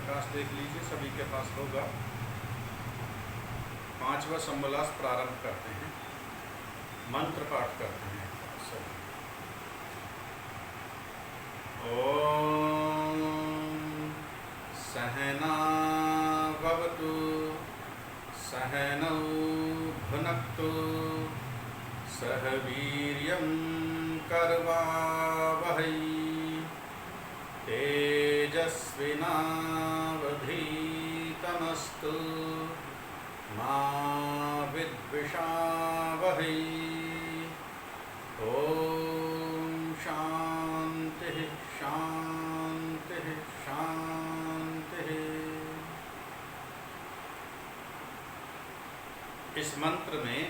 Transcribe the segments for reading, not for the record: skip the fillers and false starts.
प्रकाश देख लीजिए, सभी के पास होगा। 5वां सम्मोल्लास प्रारंभ करते हैं, मंत्र पाठ करते हैं सभी। ओम सहना भवतु सहनौ भुनक्तु सह वीर्यं कर्वावहै तेजस्विनावधीतमस्तु मा विद्विषावहै। ओम शांति शांति शांति। इस मंत्र में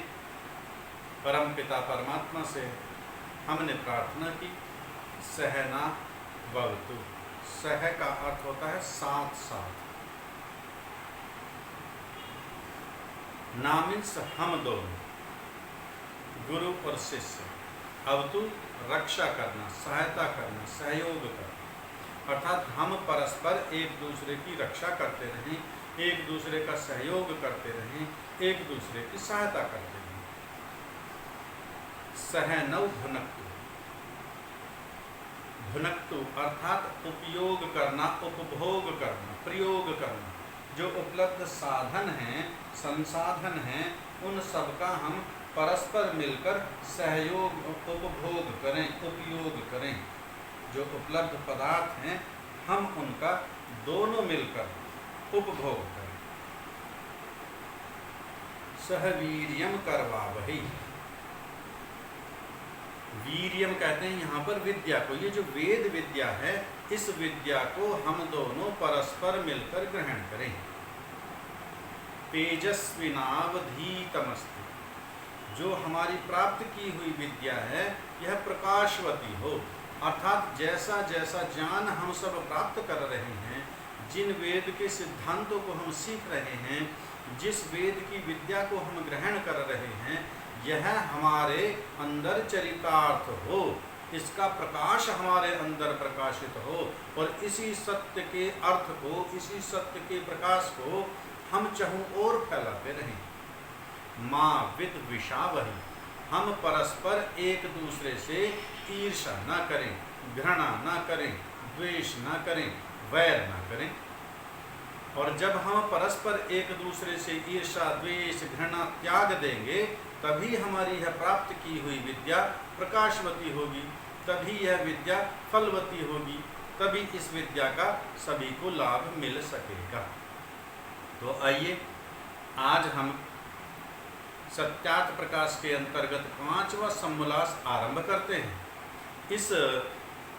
परमपिता परमात्मा से हमने प्रार्थना की, सहना भवतु। सह का अर्थ होता है साथ साथ। ना मीन्स हम दोनों, गुरु और शिष्य। अवतु रक्षा करना, सहायता करना, सहयोग करना, अर्थात हम परस्पर एक दूसरे की रक्षा करते रहें, एक दूसरे का सहयोग करते रहें, एक दूसरे की सहायता करते रहें। सहनौ भुनक्तु। भुनक्तु अर्थात उपयोग करना, उपभोग करना, प्रयोग करना। जो उपलब्ध साधन हैं, संसाधन हैं, उन सब का हम परस्पर मिलकर सहयोग, उपभोग करें, उपयोग करें। जो उपलब्ध पदार्थ हैं, हम उनका दोनों मिलकर उपभोग करें। सह वीर्यम करवावहै। वीर्यम कहते हैं यहाँ पर विद्या को। ये जो वेद विद्या है, इस विद्या को हम दोनों परस्पर मिलकर ग्रहण करें। तेजस्विनावधीतमस्तु। जो हमारी प्राप्त की हुई विद्या है, यह प्रकाशवती हो। अर्थात जैसा जैसा ज्ञान हम सब प्राप्त कर रहे हैं, जिन वेद के सिद्धांतों को हम सीख रहे हैं, जिस वेद की विद्या को हम ग्रहण कर रहे हैं, यह हमारे अंदर चरितार्थ हो, इसका प्रकाश हमारे अंदर प्रकाशित हो, और इसी सत्य के अर्थ को, इसी सत्य के प्रकाश को हम चहुं ओर फैलाते रहें। माँ विद्विषावहै। हम परस्पर एक दूसरे से ईर्ष्या न करें, घृणा न करें, द्वेष न करें, वैर न करें। और जब हम परस्पर एक दूसरे से ईर्ष्या, द्वेष, घृणा त्याग देंगे, तभी हमारी यह प्राप्त की हुई विद्या प्रकाशवती होगी, तभी यह विद्या फलवती होगी, तभी इस विद्या का सभी को लाभ मिल सकेगा। तो आइए आज हम सत्यार्थ प्रकाश के अंतर्गत 5वां सम्मोल्लास आरंभ करते हैं। इस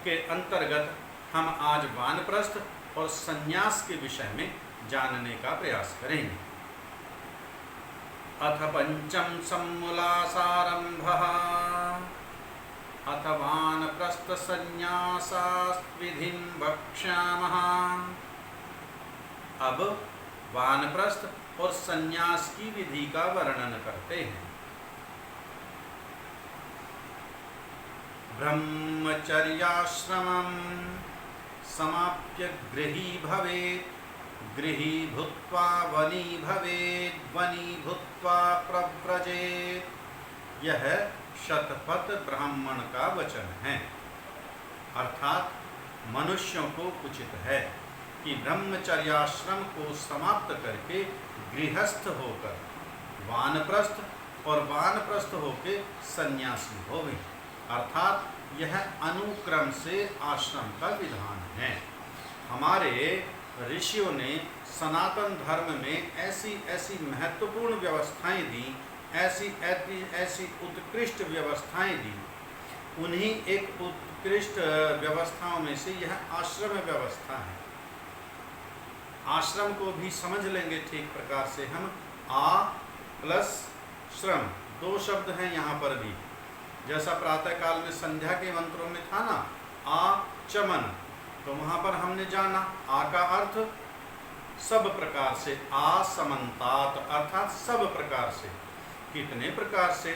के अंतर्गत हम आज वानप्रस्थ और संन्यास के विषय में जानने का प्रयास करेंगे। अथ पंचम सम्मोल्लासारंभः अथ वानप्रस्थ संन्यासास्विधिं वक्ष्यामः। अब वानप्रस्थ और संन्यास की विधि का वर्णन करते हैं। ब्रह्मचर्याश्रमं समाप्य गृही भवेत्, गृही भूत्वा वनी भवेत्, वनी भूत्वा प्रव्रजेत्। यह शतपथ ब्राह्मण का वचन है। अर्थात मनुष्यों को उचित है कि ब्रह्मचर्याश्रम को समाप्त करके गृहस्थ होकर वानप्रस्थ और वानप्रस्थ होकर सन्यासी होवे। अर्थात यह अनुक्रम से आश्रम का विधान है। हमारे ऋषियों ने सनातन धर्म में ऐसी ऐसी महत्वपूर्ण व्यवस्थाएं दी, ऐसी ऐसी उत्कृष्ट व्यवस्थाएं दी। उन्हीं एक उत्कृष्ट व्यवस्थाओं में से यह आश्रम व्यवस्था है। आश्रम को भी समझ लेंगे ठीक प्रकार से हम। आ प्लस श्रम, दो शब्द हैं यहाँ पर भी। जैसा प्रातः काल में संध्या के मंत्रों में था ना, आ चमन, तो वहाँ पर हमने जाना आ का अर्थ सब प्रकार से, आसमन्तात अर्थात सब प्रकार से। कितने प्रकार से,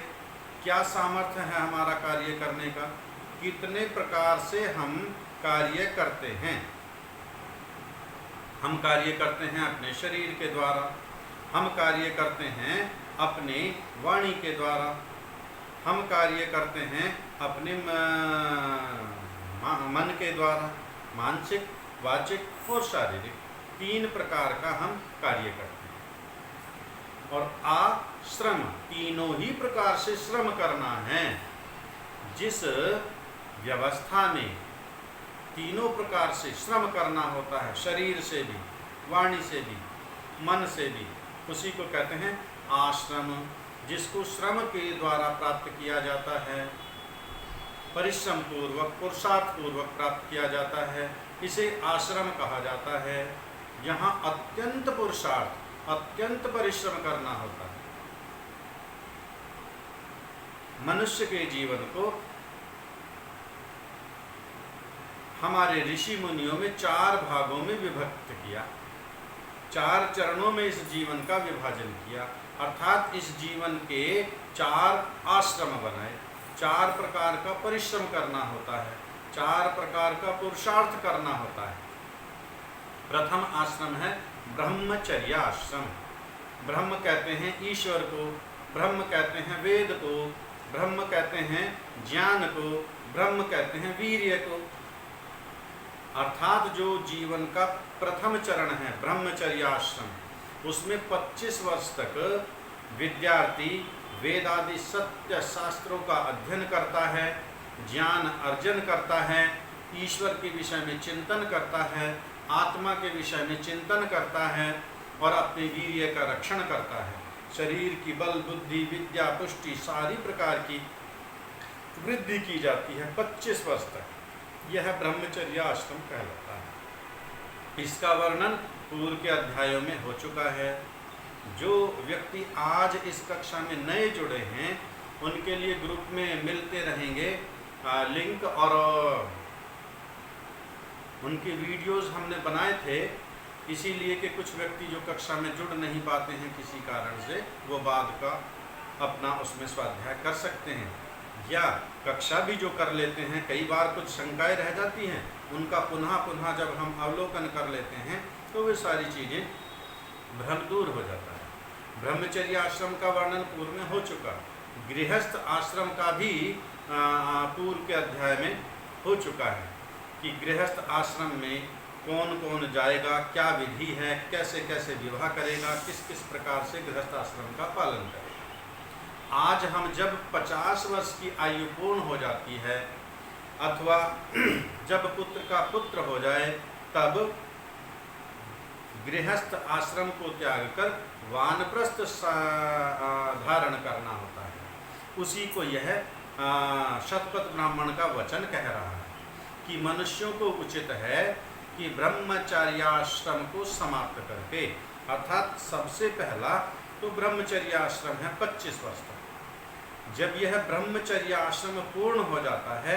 क्या सामर्थ्य है हमारा कार्य करने का, कितने प्रकार से हम कार्य करते हैं। हम कार्य करते हैं अपने शरीर के द्वारा, हम कार्य करते हैं अपने वाणी के द्वारा, हम कार्य करते हैं अपने मन के द्वारा, मानसिक, वाचिक और शारीरिक, 3 प्रकार का हम कार्य करते हैं। और आश्रम, तीनों ही प्रकार से श्रम करना है। जिस व्यवस्था में तीनों प्रकार से श्रम करना होता है, शरीर से भी, वाणी से भी, मन से भी, उसी को कहते हैं आश्रम। जिसको श्रम के द्वारा प्राप्त किया जाता है, परिश्रम पूर्वक, पुरुषार्थ पूर्वक प्राप्त किया जाता है, इसे आश्रम कहा जाता है। यहाँ अत्यंत पुरुषार्थ, अत्यंत परिश्रम करना होता है। मनुष्य के जीवन को हमारे ऋषि मुनियों में 4 भागों में विभक्त किया, 4 चरणों में इस जीवन का विभाजन किया। अर्थात इस जीवन के 4 आश्रम बनाए, 4 प्रकार का परिश्रम करना होता है, 4 प्रकार का पुरुषार्थ करना होता है। प्रथम आश्रम है ब्रह्मचर्य आश्रम। ब्रह्म कहते हैं ईश्वर को, ब्रह्म कहते हैं वेद को, ब्रह्म कहते हैं ज्ञान को, ब्रह्म कहते हैं वीर्य को। अर्थात जो जीवन का प्रथम चरण है ब्रह्मचर्य आश्रम, उसमें 25 वर्ष तक विद्यार्थी वेदादि सत्य शास्त्रों का अध्ययन करता है, ज्ञान अर्जन करता है, ईश्वर के विषय में चिंतन करता है, आत्मा के विषय में चिंतन करता है और अपने वीर्य का रक्षण करता है। शरीर की बल, बुद्धि, विद्या, पुष्टि सारी प्रकार की वृद्धि की जाती है 25 वर्ष तक। यह ब्रह्मचर्य आश्रम कहलाता है। इसका वर्णन पूर्व के अध्यायों में हो चुका है। जो व्यक्ति आज इस कक्षा में नए जुड़े हैं उनके लिए ग्रुप में मिलते रहेंगे लिंक, और उनके वीडियोस हमने बनाए थे, इसीलिए कि कुछ व्यक्ति जो कक्षा में जुड़ नहीं पाते हैं किसी कारण से, वो बाद का अपना उसमें स्वाध्याय कर सकते हैं, या कक्षा भी जो कर लेते हैं, कई बार कुछ शंकाएं रह जाती हैं, उनका पुनः पुनः जब हम अवलोकन कर लेते हैं तो वे सारी चीज़ें भ्रम दूर हो जाता है। ब्रह्मचर्य आश्रम का वर्णन पूर्व में हो चुका, गृहस्थ आश्रम का भी पूर्व के अध्याय में हो चुका है कि गृहस्थ आश्रम में कौन कौन जाएगा, क्या विधि है, कैसे कैसे विवाह करेगा, किस किस प्रकार से गृहस्थ आश्रम का पालन करेगा। आज हम जब 50 वर्ष की आयु पूर्ण हो जाती है अथवा जब पुत्र का पुत्र हो जाए, तब गृहस्थ आश्रम को त्याग कर वानप्रस्थ धारण करना होता है। उसी को यह शतपथ ब्राह्मण का वचन कह रहा है कि मनुष्यों को उचित है कि ब्रह्मचर्याश्रम को समाप्त करके, अर्थात सबसे पहला तो ब्रह्मचर्य आश्रम है 25 वर्ष तक। जब यह ब्रह्मचर्य आश्रम पूर्ण हो जाता है,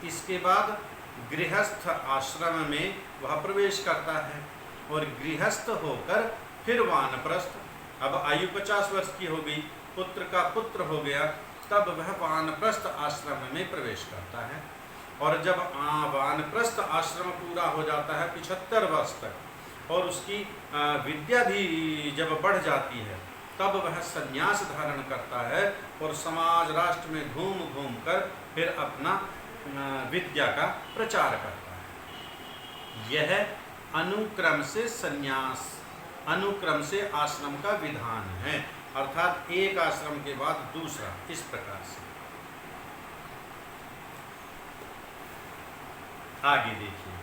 इसके बाद गृहस्थ आश्रम में वह प्रवेश करता है और गृहस्थ होकर फिर वानप्रस्थ, अब आयु 50 वर्ष की हो गई, पुत्र का पुत्र हो गया, तब वह वानप्रस्थ आश्रम में प्रवेश करता है। और जब वानप्रस्थ आश्रम पूरा हो जाता है 75 वर्ष तक और उसकी विद्या भी जब बढ़ जाती है, तब वह संन्यास धारण करता है और समाज राष्ट्र में घूम घूम कर फिर अपना विद्या का प्रचार करता है। यह अनुक्रम से संन्यास, अनुक्रम से आश्रम का विधान है, अर्थात एक आश्रम के बाद दूसरा, इस प्रकार से। आगे देखिए,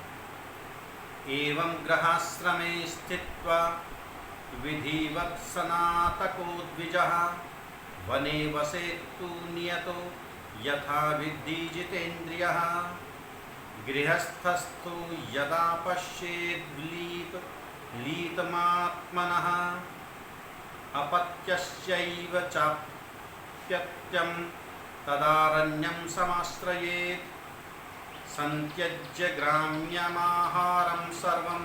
एवं ग्रहाश्रमे स्थित्वा विधिवत् सनातको द्विजः वने वसेत्तु नियतो यथा विद्धि जितेन्द्रियः गृहस्थस्तु यदा पश्येद् लीतमात्मनः अपत्यस्यैव चाप्यत्यं तदारण्यं समाश्रयेत् संत्यज्य ग्राम्यमाहारं सर्वं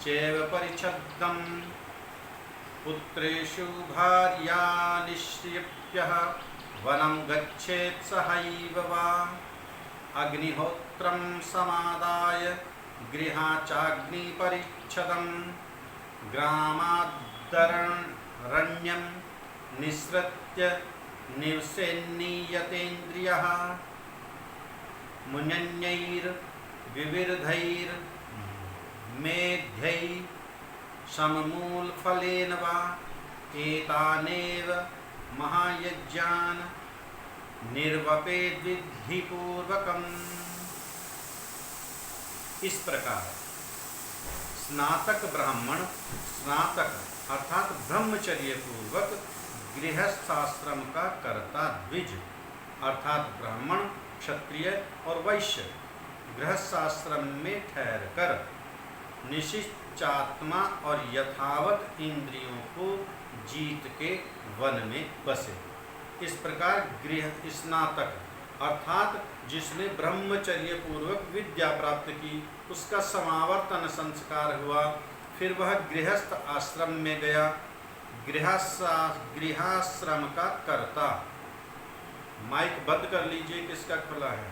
चैव परिच्छद्दम् पुत्रेषु भार्या निश्रिप्यः वनं गच्छेत् सहैव वा अग्निहोत्रं समादाय गृहाचाग्निपरिच्छेद्य परिच्छदं ग्रामादरण्यं निसृत्य निवसेन्नीयतेन्द्रियः मुञ्जन्यैर्विविधैर्मेध्यैः सममूलफलेन वा एतानेव महायज्ञान् निर्वपेद्विधिपूर्वकम्। इस प्रकार स्नातक ब्राह्मण, स्नातक अर्थात ब्रह्मचर्य पूर्वक गृहस्थाश्रम का कर्ता द्विज अर्थात ब्राह्मण, क्षत्रिय और वैश्य गृहस्थाश्रम में ठहरकर निश्चितात्मा और यथावत इंद्रियों को जीत के वन में बसे। इस प्रकार गृह स्नातक अर्थात जिसने ब्रह्मचर्य पूर्वक विद्या प्राप्त की, उसका समावर्तन संस्कार हुआ, फिर वह गृहस्थ आश्रम में गया। गृहाश्रम का कर्ता, माइक बंद कर लीजिए, किसका खुला है?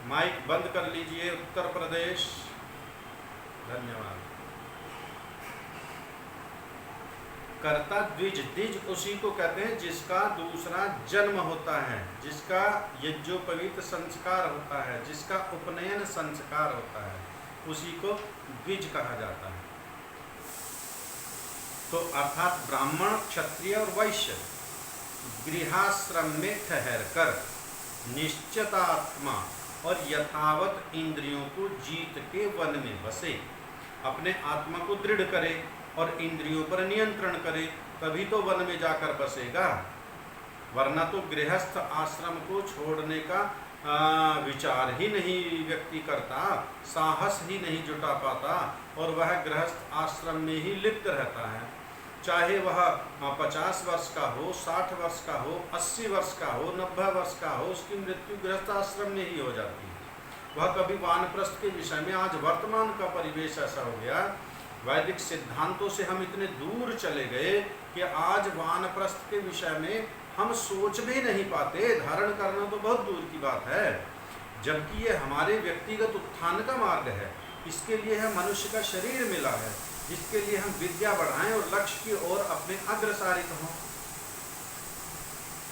माइक बंद कर लीजिए। उत्तर प्रदेश। धन्यवाद। कर्ता द्विज, द्विज उसी को कहते हैं जिसका दूसरा जन्म होता है, जिसका यज्ञोपवीत संस्कार होता है, जिसका उपनयन संस्कार होता है, उसी को द्विज कहा जाता है। तो अर्थात ब्राह्मण, क्षत्रिय और वैश्य गृहाश्रम में ठहरकर निश्चितात्मा और यथावत इंद्रियों को जीत के वन में बसे, अपने आत्मा को दृढ़ करे और इंद्रियों पर नियंत्रण करे, तभी तो वन में जाकर बसेगा। वरना तो गृहस्थ आश्रम को छोड़ने का विचार ही नहीं व्यक्ति करता, साहस ही नहीं जुटा पाता और वह गृहस्थ आश्रम में ही लिप्त रहता है। चाहे वह 50 वर्ष का हो, 60 वर्ष का हो, 80 वर्ष का हो, 90 वर्ष का हो, उसकी मृत्यु गृहस्थ आश्रम में ही हो जाती है। वह कभी वानप्रस्थ के विषय में, आज वर्तमान का परिवेश ऐसा हो गया, वैदिक सिद्धांतों से हम इतने दूर चले गए कि आज वानप्रस्थ के विषय में हम सोच भी नहीं पाते, धारण करना तो बहुत दूर की बात है। जबकि ये हमारे व्यक्तिगत उत्थान का मार्ग है। इसके लिए है मनुष्य का शरीर मिला है, जिसके लिए हम विद्या बढ़ाएं और लक्ष्य की ओर अपने अग्रसारित हों।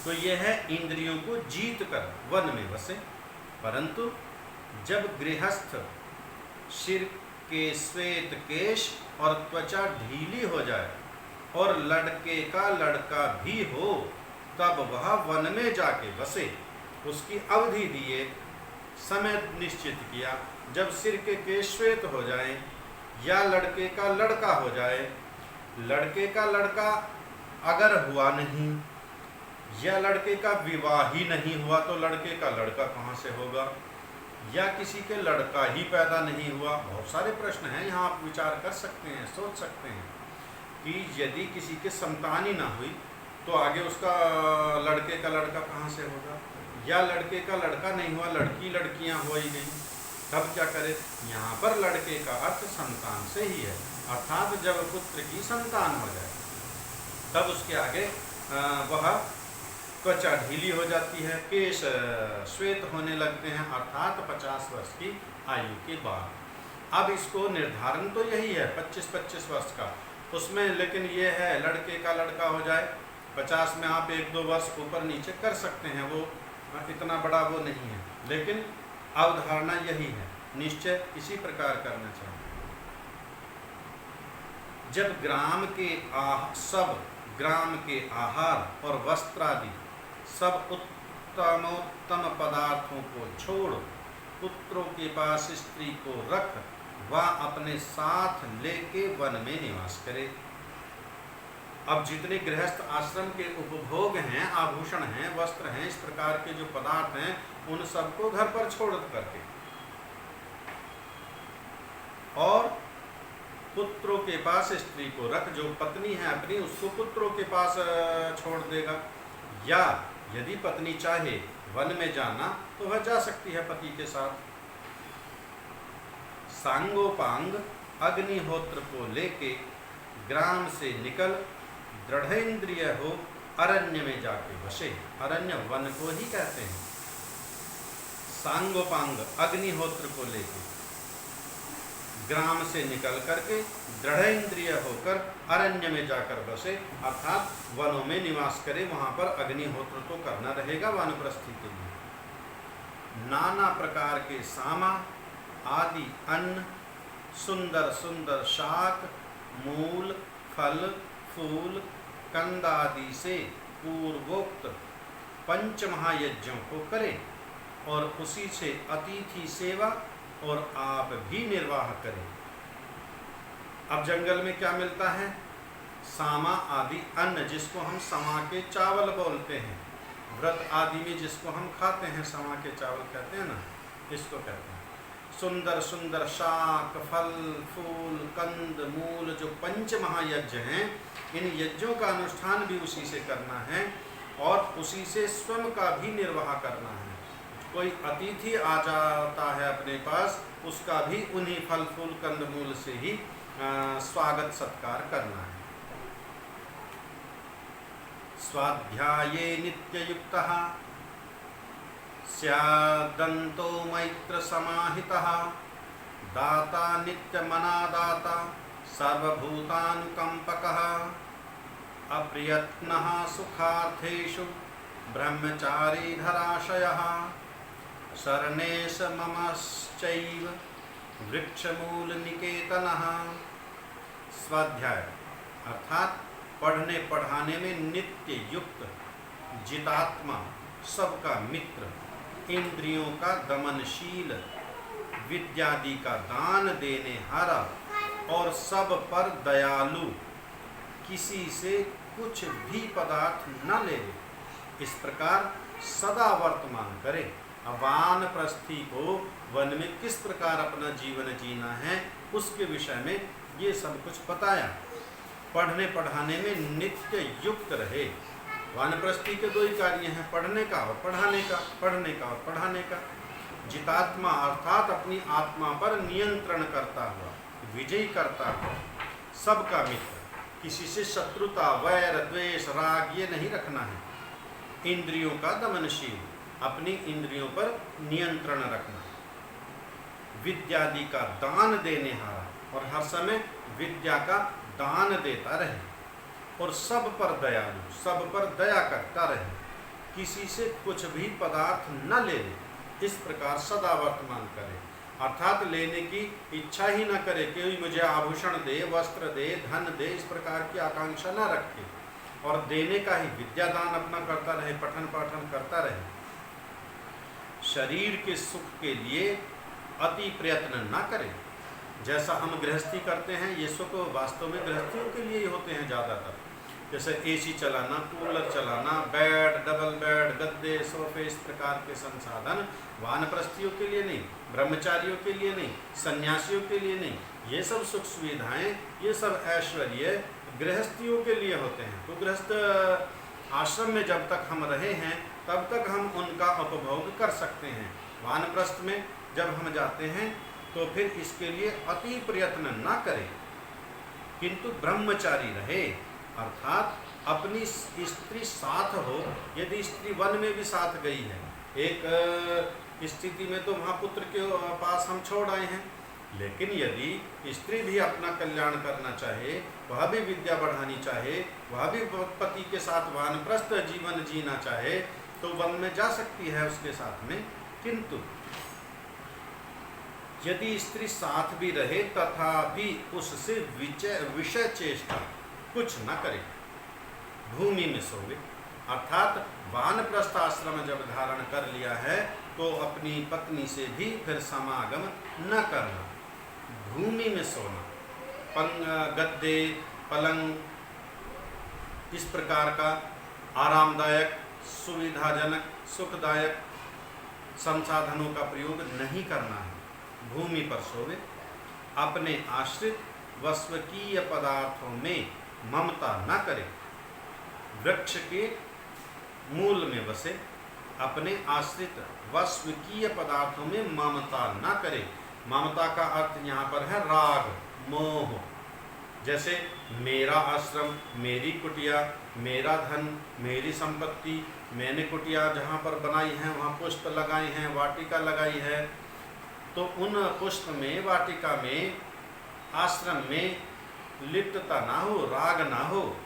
तो यह है इंद्रियों को जीत कर वन में बसे। परंतु जब गृहस्थ सिर के श्वेत केश और त्वचा ढीली हो जाए और लड़के का लड़का भी हो, तब वह वन में जाके बसे। उसकी अवधि दिए, समय निश्चित किया। जब सिर के केश श्वेत हो जाए या लड़के का लड़का हो जाए, लड़के का लड़का अगर हुआ नहीं या लड़के का विवाह ही नहीं हुआ, तो लड़के का लड़का कहाँ से होगा? या किसी के लड़का ही पैदा नहीं हुआ। बहुत सारे प्रश्न हैं, यहाँ आप विचार कर सकते हैं, सोच सकते हैं कि यदि किसी के संतान ही ना हुई तो आगे उसका लड़के का लड़का कहाँ से होगा? या लड़के का लड़का नहीं हुआ, लड़की लड़कियाँ हो ही गई, तब क्या करे? यहाँ पर लड़के का अर्थ संतान से ही है, अर्थात जब पुत्र की संतान हो जाए तब उसके आगे वह त्वचा ढीली हो जाती है, केश श्वेत होने लगते हैं, अर्थात 50 वर्ष की आयु के बाद। अब इसको निर्धारण तो यही है 25-25 वर्ष का, उसमें लेकिन ये है लड़के का लड़का हो जाए, 50 में आप 1-2 वर्ष ऊपर नीचे कर सकते हैं, वो इतना बड़ा वो नहीं है, लेकिन अवधारणा यही है, निश्चय इसी प्रकार करना चाहिए। जब सब ग्राम के आहार और वस्त्रादि सब उत्तमोत्तम पदार्थों को छोड़ पुत्रों के पास स्त्री को रख वह अपने साथ लेके वन में निवास करे। अब जितने गृहस्थ आश्रम के उपभोग हैं, आभूषण हैं, वस्त्र हैं, इस प्रकार के जो पदार्थ हैं, उन सबको घर पर छोड़ करके और पुत्रों के पास स्त्री को रख, जो पत्नी है अपनी उसको पुत्रों के पास छोड़ देगा। या यदि पत्नी चाहे वन में जाना तो वह जा सकती है पति के साथ। सांगोपांग अग्निहोत्र को लेके ग्राम से निकल दृढ़ेन्द्रिय हो अरण्य में जाके बसे। अरण्य वन को ही कहते हैं। सांगोपांग अग्निहोत्र को लेकर ग्राम से निकल करके दृढ़ इंद्रिय होकर अरण्य में जाकर बसे, अर्थात वनों में निवास करे, वहां पर अग्निहोत्र तो करना रहेगा वानप्रस्थी के लिए। नाना प्रकार के सामा आदि अन्न, सुंदर सुंदर शाक, मूल, फल, फूल, कंद आदि से पूर्वोक्त पंच महायज्ञों को करे और उसी से अतिथि सेवा और आप भी निर्वाह करें। अब जंगल में क्या मिलता है? सामा आदि अन्न, जिसको हम समा के चावल बोलते हैं। व्रत आदि में जिसको हम खाते हैं समा के चावल कहते हैं ना, इसको कहते हैं। सुंदर सुंदर शाक, फल, फूल, कंद, मूल, जो पंच महायज्ञ हैं, इन यज्ञों का अनुष्ठान भी उसी से करना है और उसी से स्वयं का भी निर्वाह करना है। कोई अतिथि आ जाता है अपने पास, उसका भी उन्हीं फल फूल कंद मूल से ही स्वागत सत्कार करना है। स्वाध्याये नित्ययुक्तः स्यादन्तो मैत्र समाहितः दाता नित्यमना दाता सर्वभूतानुकंपकः अप्रयत्नः सुखार्थेषु ब्रह्मचारी धराशयः शरणेश ममश्चैव वृक्षमूलनिकेतनः। स्वाध्याय अर्थात पढ़ने पढ़ाने में नित्य युक्त, जितात्मा, सबका मित्र, इंद्रियों का दमनशील, विद्यादि का दान देने हारा और सब पर दयालु, किसी से कुछ भी पदार्थ न ले, इस प्रकार सदा वर्तमान करे। वानप्रस्थी को वन में किस प्रकार अपना जीवन जीना है उसके विषय में ये सब कुछ बताया। पढ़ने पढ़ाने में नित्य युक्त रहे। वानप्रस्थी के दो ही कार्य हैं, पढ़ने का और पढ़ाने का, पढ़ने का और पढ़ाने का। जितात्मा अर्थात अपनी आत्मा पर नियंत्रण करता हुआ, विजयी करता हुआ, सबका मित्र, किसी से शत्रुता, वैर, द्वेष, राग ये नहीं रखना है। इंद्रियों का दमनशील, अपनी इंद्रियों पर नियंत्रण रखना। विद्यादि का दान देने हारा और हर समय विद्या का दान देता रहे और सब पर दयालु, सब पर दया करता रहे, किसी से कुछ भी पदार्थ न ले, इस प्रकार सदा वर्तमान करे। अर्थात लेने की इच्छा ही न करे कि मुझे आभूषण दे, वस्त्र दे, धन दे, इस प्रकार की आकांक्षा न रखे और देने का ही विद्यादान अपना करता रहे, पठन पाठन करता रहे। शरीर के सुख के लिए अति प्रयत्न न करें। जैसा हम गृहस्थी करते हैं, ये सुख वास्तव में गृहस्थियों के लिए ही होते हैं ज़्यादातर। जैसे एसी चलाना, कूलर चलाना, बेड, डबल बेड, गद्दे, सोफे, इस प्रकार के संसाधन वानप्रस्थियों के लिए नहीं, ब्रह्मचारियों के लिए नहीं, सन्यासियों के लिए नहीं। ये सब सुख सुविधाएं, ये सब ऐश्वर्य गृहस्थियों के लिए होते हैं। तो गृहस्थ आश्रम में जब तक हम रहे हैं तब तक हम उनका उपभोग कर सकते हैं। वानप्रस्थ में जब हम जाते हैं तो फिर इसके लिए अति प्रयत्न न करें, किंतु ब्रह्मचारी रहे, अर्थात अपनी स्त्री साथ हो। यदि स्त्री वन में भी साथ गई है, एक स्थिति में तो महापुत्र के पास हम छोड़ आए हैं, लेकिन यदि स्त्री भी अपना कल्याण करना चाहे, वह भी विद्या बढ़ानी चाहे, वह भी पति के साथ वानप्रस्थ जीवन जीना चाहे, तो वन में जा सकती है उसके साथ में। किंतु यदि स्त्री साथ भी रहे तथापि उससे विषय चेष्टा कुछ न करे, भूमि में सोवे। अर्थात वानप्रस्थ आश्रम जब धारण कर लिया है तो अपनी पत्नी से भी फिर समागम न करना, भूमि में सोना, गद्दे, पलंग, इस प्रकार का आरामदायक, सुविधाजनक, सुखदायक संसाधनों का प्रयोग नहीं करना है। भूमि पर सोवे। अपने आश्रित व स्वकीय पदार्थों में ममता न करे। वृक्ष के मूल में बसे। अपने आश्रित व स्वकीय पदार्थों में ममता न करे। ममता का अर्थ यहाँ पर है राग, मोह। जैसे मेरा आश्रम, मेरी कुटिया, मेरा धन, मेरी संपत्ति, मैंने कुटिया जहाँ पर बनाई है वहाँ पुष्प लगाए हैं, वाटिका लगाई है, तो उन पुष्प में, वाटिका में, आश्रम में लिप्तता ना हो, राग ना हो,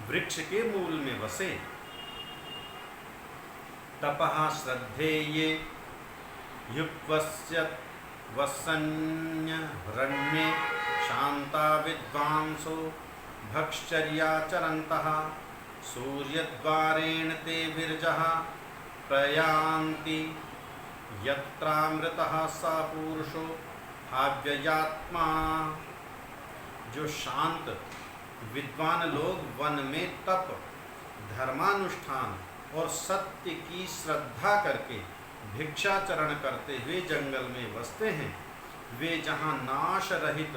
वृक्ष के मूल में बसे। तपः श्रद्धेये युक्वस्यत् वसन्यरण्ये शांता विद्वांसो भक्षचर्याचरन्तः सूर्यद्वारेण ते विरजः प्रयान्ति यत्रामृतः स पुरुषो अव्ययात्मा। जो शांत विद्वान लोग वन में तप, धर्मानुष्ठान और सत्य की श्रद्धा करके भिक्षाचरण करते हुए जंगल में बसते हैं, वे जहाँ नाश रहित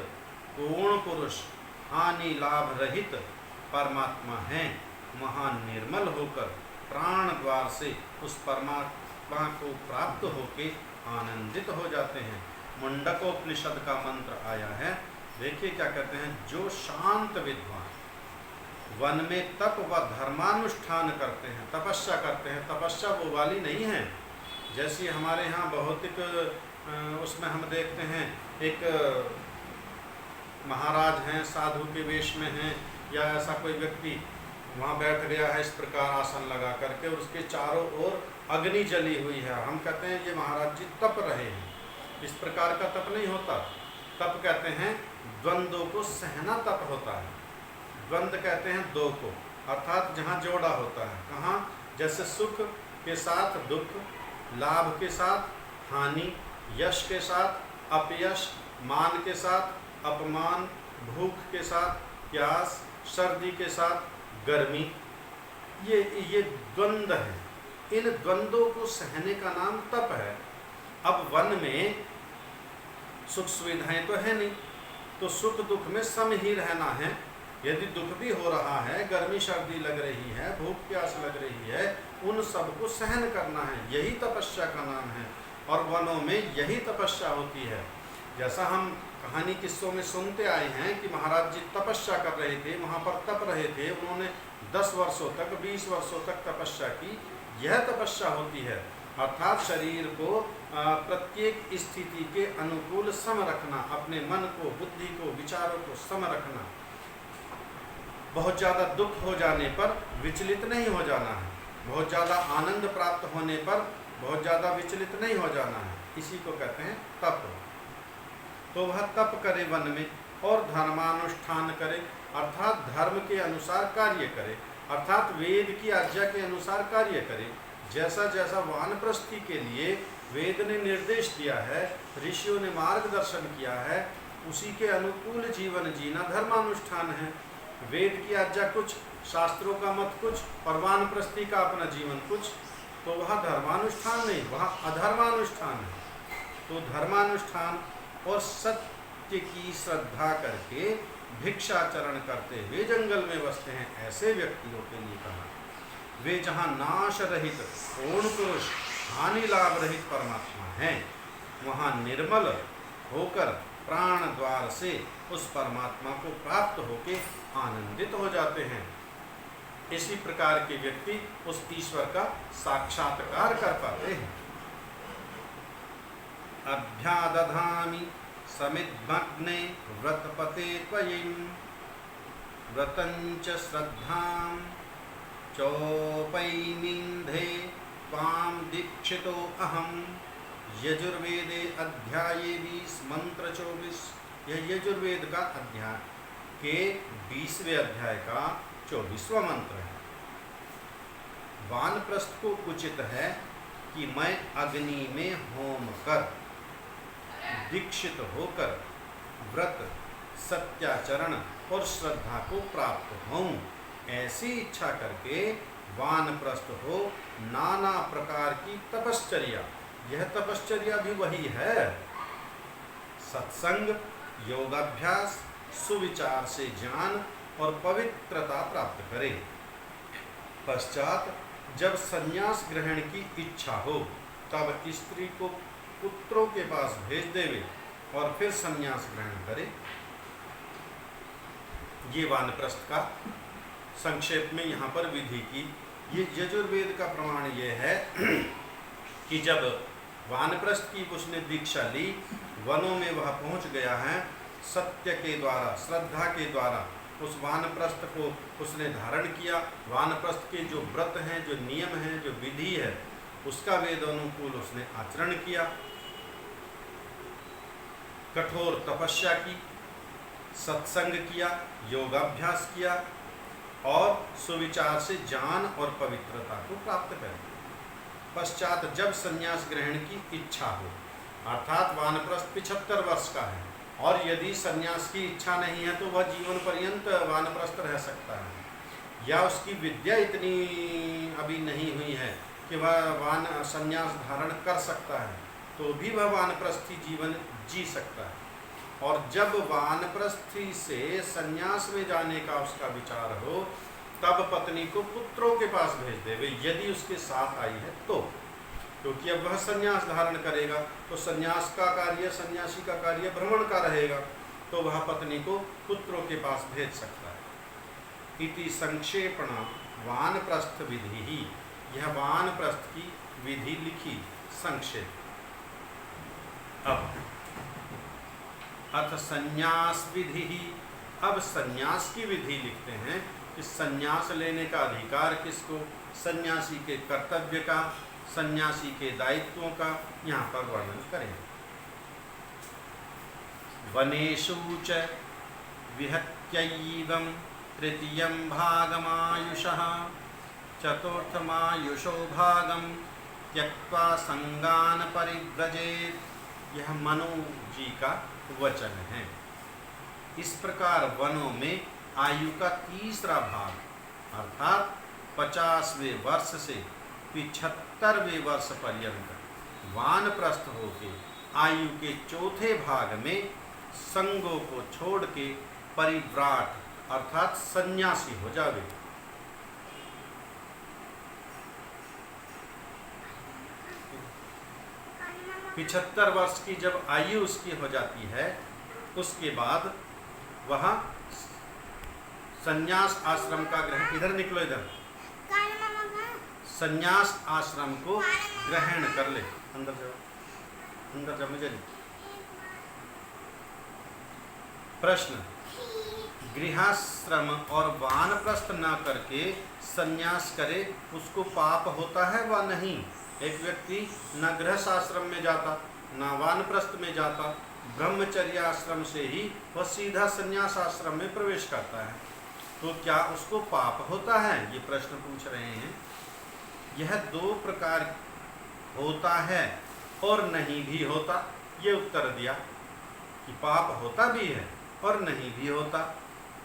पूर्ण पुरुष, हानि लाभ रहित परमात्मा हैं, वहाँ निर्मल होकर प्राण द्वार से उस परमात्मा को प्राप्त होके आनंदित हो जाते हैं। मुंडकोपनिषद का मंत्र आया है, देखिए क्या कहते हैं। जो शांत विद्वान वन में तप व धर्मानुष्ठान करते हैं, तपस्या करते हैं, तपस्या वो वाली नहीं है जैसी हमारे यहाँ भौतिक उसमें हम देखते हैं, एक महाराज हैं, साधु के वेश में हैं, या ऐसा कोई व्यक्ति वहाँ बैठ गया है इस प्रकार आसन लगा करके, और उसके चारों ओर अग्नि जली हुई है, हम कहते हैं ये महाराज जी तप रहे हैं। इस प्रकार का तप नहीं होता। तप कहते हैं द्वंद्वों को सहना तप होता है। द्वंद्व कहते हैं दो को, अर्थात जहाँ जोड़ा होता है। कहाँ? जैसे सुख के साथ दुख, लाभ के साथ हानि, यश के साथ अपयश, मान के साथ अपमान, भूख के साथ प्यास, सर्दी के साथ गर्मी, ये द्वंद्व है। इन द्वंद्वों को सहने का नाम तप है। अब वन में सुख सुविधाएं तो है नहीं, तो सुख दुख में सम ही रहना है। यदि दुख भी हो रहा है, गर्मी सर्दी लग रही है, भूख प्यास लग रही है, उन सब को सहन करना है, यही तपस्या का नाम है। और वनों में यही तपस्या होती है। जैसा हम कहानी किस्सों में सुनते आए हैं कि महाराज जी तपस्या कर रहे थे, वहाँ पर तप रहे थे, उन्होंने 10 वर्षों तक, 20 वर्षों तक तपस्या की, यह तपस्या होती है। अर्थात शरीर को प्रत्येक स्थिति के अनुकूल सम रखना, अपने मन को, बुद्धि को, विचारों को सम रखना। बहुत ज़्यादा दुख हो जाने पर विचलित नहीं हो जाना है, बहुत ज़्यादा आनंद प्राप्त होने पर बहुत ज़्यादा विचलित नहीं हो जाना है। इसी को कहते हैं तप। तो वह तप करे वन में और धर्मानुष्ठान करे, अर्थात धर्म के अनुसार कार्य करे, अर्थात वेद की आज्ञा के अनुसार कार्य करे। जैसा जैसा वानप्रस्थी के लिए वेद ने निर्देश दिया है, ऋषियों ने मार्गदर्शन किया है, उसी के अनुकूल जीवन जीना धर्मानुष्ठान है। वेद की आज्ञा कुछ, शास्त्रों का मत कुछ, और वानप्रस्थी का अपना जीवन कुछ, तो वह धर्मानुष्ठान नहीं, वह अधर्मानुष्ठान है। तो धर्मानुष्ठान और सत्य की श्रद्धा करके भिक्षाचरण करते हुए जंगल में बसते हैं, ऐसे व्यक्तियों के लिए कहा। वे जहाँ नाश रहित पूर्ण पुरुष, हानि लाभ रहित परमात्मा हैं, वहाँ निर्मल होकर प्राण द्वार से उस परमात्मा को प्राप्त होके आनंदित हो जाते हैं। इसी प्रकार के व्यक्ति उस ईश्वर का साक्षात्कार कर पाते हैं। अभ्यादधामि समिद्मग्ने व्रतपते त्वयिं व्रतञ्च श्रद्धां चोपैमिन्धे त्वां दीक्षितो अहम्। यजुर्वेदे अध्याये 20 मंत्र 24। यह यजुर्वेद का अध्याय के 20वें अध्याय का 24वां मंत्र है। वानप्रस्थ को उचित है कि मैं अग्नि में होम कर, दीक्षित होकर व्रत, सत्याचरण और श्रद्धा को प्राप्त होऊं, ऐसी इच्छा करके वानप्रस्थ हो नाना प्रकार की तपश्चर्या। यह तपश्चर्या भी वही है, सत्संग, योगाभ्यास, सुविचार से ज्ञान और पवित्रता प्राप्त करे। पश्चात जब संन्यास ग्रहण की इच्छा हो तब स्त्री को पुत्रों के पास भेज देवे और फिर संन्यास ग्रहण करे। ये वानप्रस्थ का संक्षेप में यहाँ पर विधि की। ये यजुर्वेद का प्रमाण ये है कि जब वानप्रस्थ की उसने दीक्षा ली, वनों में वह पहुँच गया है, सत्य के द्वारा, श्रद्धा के द्वारा उस वानप्रस्थ को उसने धारण किया। वानप्रस्थ के जो व्रत हैं, जो नियम हैं, जो विधि है, उसका वेद अनुकूल उसने आचरण किया, कठोर तपस्या की, सत्संग किया, योगाभ्यास किया और सुविचार से ज्ञान और पवित्रता को प्राप्त कर लिया। पश्चात जब संन्यास ग्रहण की इच्छा हो, अर्थात वानप्रस्थ 75 वर्ष का है और यदि संन्यास की इच्छा नहीं है तो वह जीवन पर्यंत वानप्रस्थ रह सकता है, या उसकी विद्या इतनी अभी नहीं हुई है कि वह संन्यास धारण कर सकता है, तो भी वह वानप्रस्थी जीवन जी सकता है। और जब वानप्रस्थी से संन्यास में जाने का उसका विचार हो, तब पत्नी को पुत्रों के पास भेज देवे, यदि उसके साथ आई है तो, क्योंकि अब वह संन्यास धारण करेगा तो संन्यास का कार्य, सन्यासी का कार्य भ्रमण का रहेगा, तो वह पत्नी को पुत्रों के पास भेज सकता है। इति संक्षेपण वानप्रस्थ विधि ही, यह वानप्रस्थ की विधि लिखी संक्षेप। अब अथ संन्यास विधि ही, अब संन्यास की विधि लिखते हैं कि संन्यास लेने का अधिकार किसको, सन्यासी के कर्तव्य का, सन्यासी के दायित्वों का यहाँ पर वर्णन करें। वनेषु च विहत्यैवं तृतीयं भागमायुषः चतुर्थमायुषो भागं त्यक्त्वा संगान परिव्रजेत्। यह मनु जी का वचन है। इस प्रकार वनों में आयु का तीसरा भाग अर्थात 50वें वर्ष से 75वें वर्ष पर्यंत वानप्रस्थ होके आयु के चौथे भाग में संगों को छोड़ के परिव्राट अर्थात सन्यासी हो जावे। पिछहत्तर वर्ष की जब आयु उसकी हो जाती है, उसके बाद वह संन्यास आश्रम का ग्रहण, इधर निकलो, इधर संन्यास आश्रम को ग्रहण कर ले। अंदर जाओ, अंदर जाओ, मुझे नहीं। प्रश्न, गृहश्रम और वानप्रस्थ न करके संन्यास करे, उसको पाप होता है व नहीं? एक व्यक्ति न गृहस्थाश्रम में जाता, न वानप्रस्थ में जाता, ब्रह्मचर्य आश्रम से ही वह सीधा संन्यास आश्रम में प्रवेश करता है, तो क्या उसको पाप होता है? ये प्रश्न पूछ रहे हैं। यह दो प्रकार होता है और नहीं भी होता। ये उत्तर दिया कि पाप होता भी है और नहीं भी होता।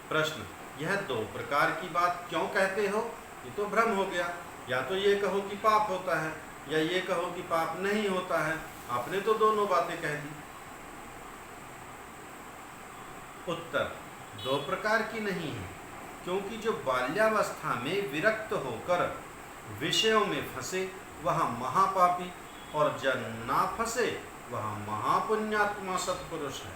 प्रश्न, यह दो प्रकार की बात क्यों कहते हो? ये तो भ्रम हो गया। या तो ये कहो कि पाप होता है, या ये कहो कि पाप नहीं होता है। आपने तो दोनों बातें कह दी। उत्तर, दो प्रकार की नहीं है, क्योंकि जो बाल्यावस्था में विरक्त होकर विषयों में फंसे वह महापापी, और जब ना फंसे वह महापुण्यात्मा सत्पुरुष है।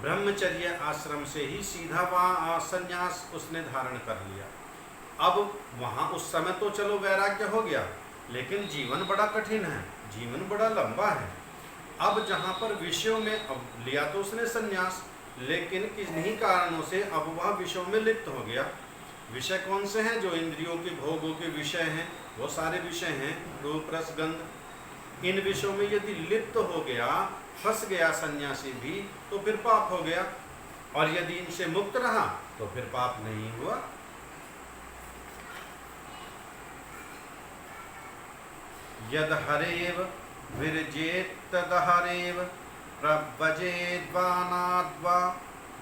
ब्रह्मचर्य आश्रम से ही सीधा वहाँ संन्यास उसने धारण कर लिया। अब वहाँ उस समय तो चलो वैराग्य हो गया, लेकिन जीवन बड़ा कठिन है, जीवन बड़ा लंबा है। अब जहाँ पर विषयों में, अब लिया तो उसने संन्यास, लेकिन किन्हीं कारणों से अब वह विषयों में लिप्त हो गया। विषय कौन से हैं? जो इंद्रियों के भोगों के विषय हैं, वो सारे विषय हैं, रूप रस गंध। इन विषयों में यदि लिप्त हो गया, फंस गया सन्यासी भी, तो फिर पाप हो गया। और यदि इनसे मुक्त रहा तो फिर पाप नहीं हुआ। यद हरेव विरजेत तदहरेव प्रव्रजेद्वानाद्वा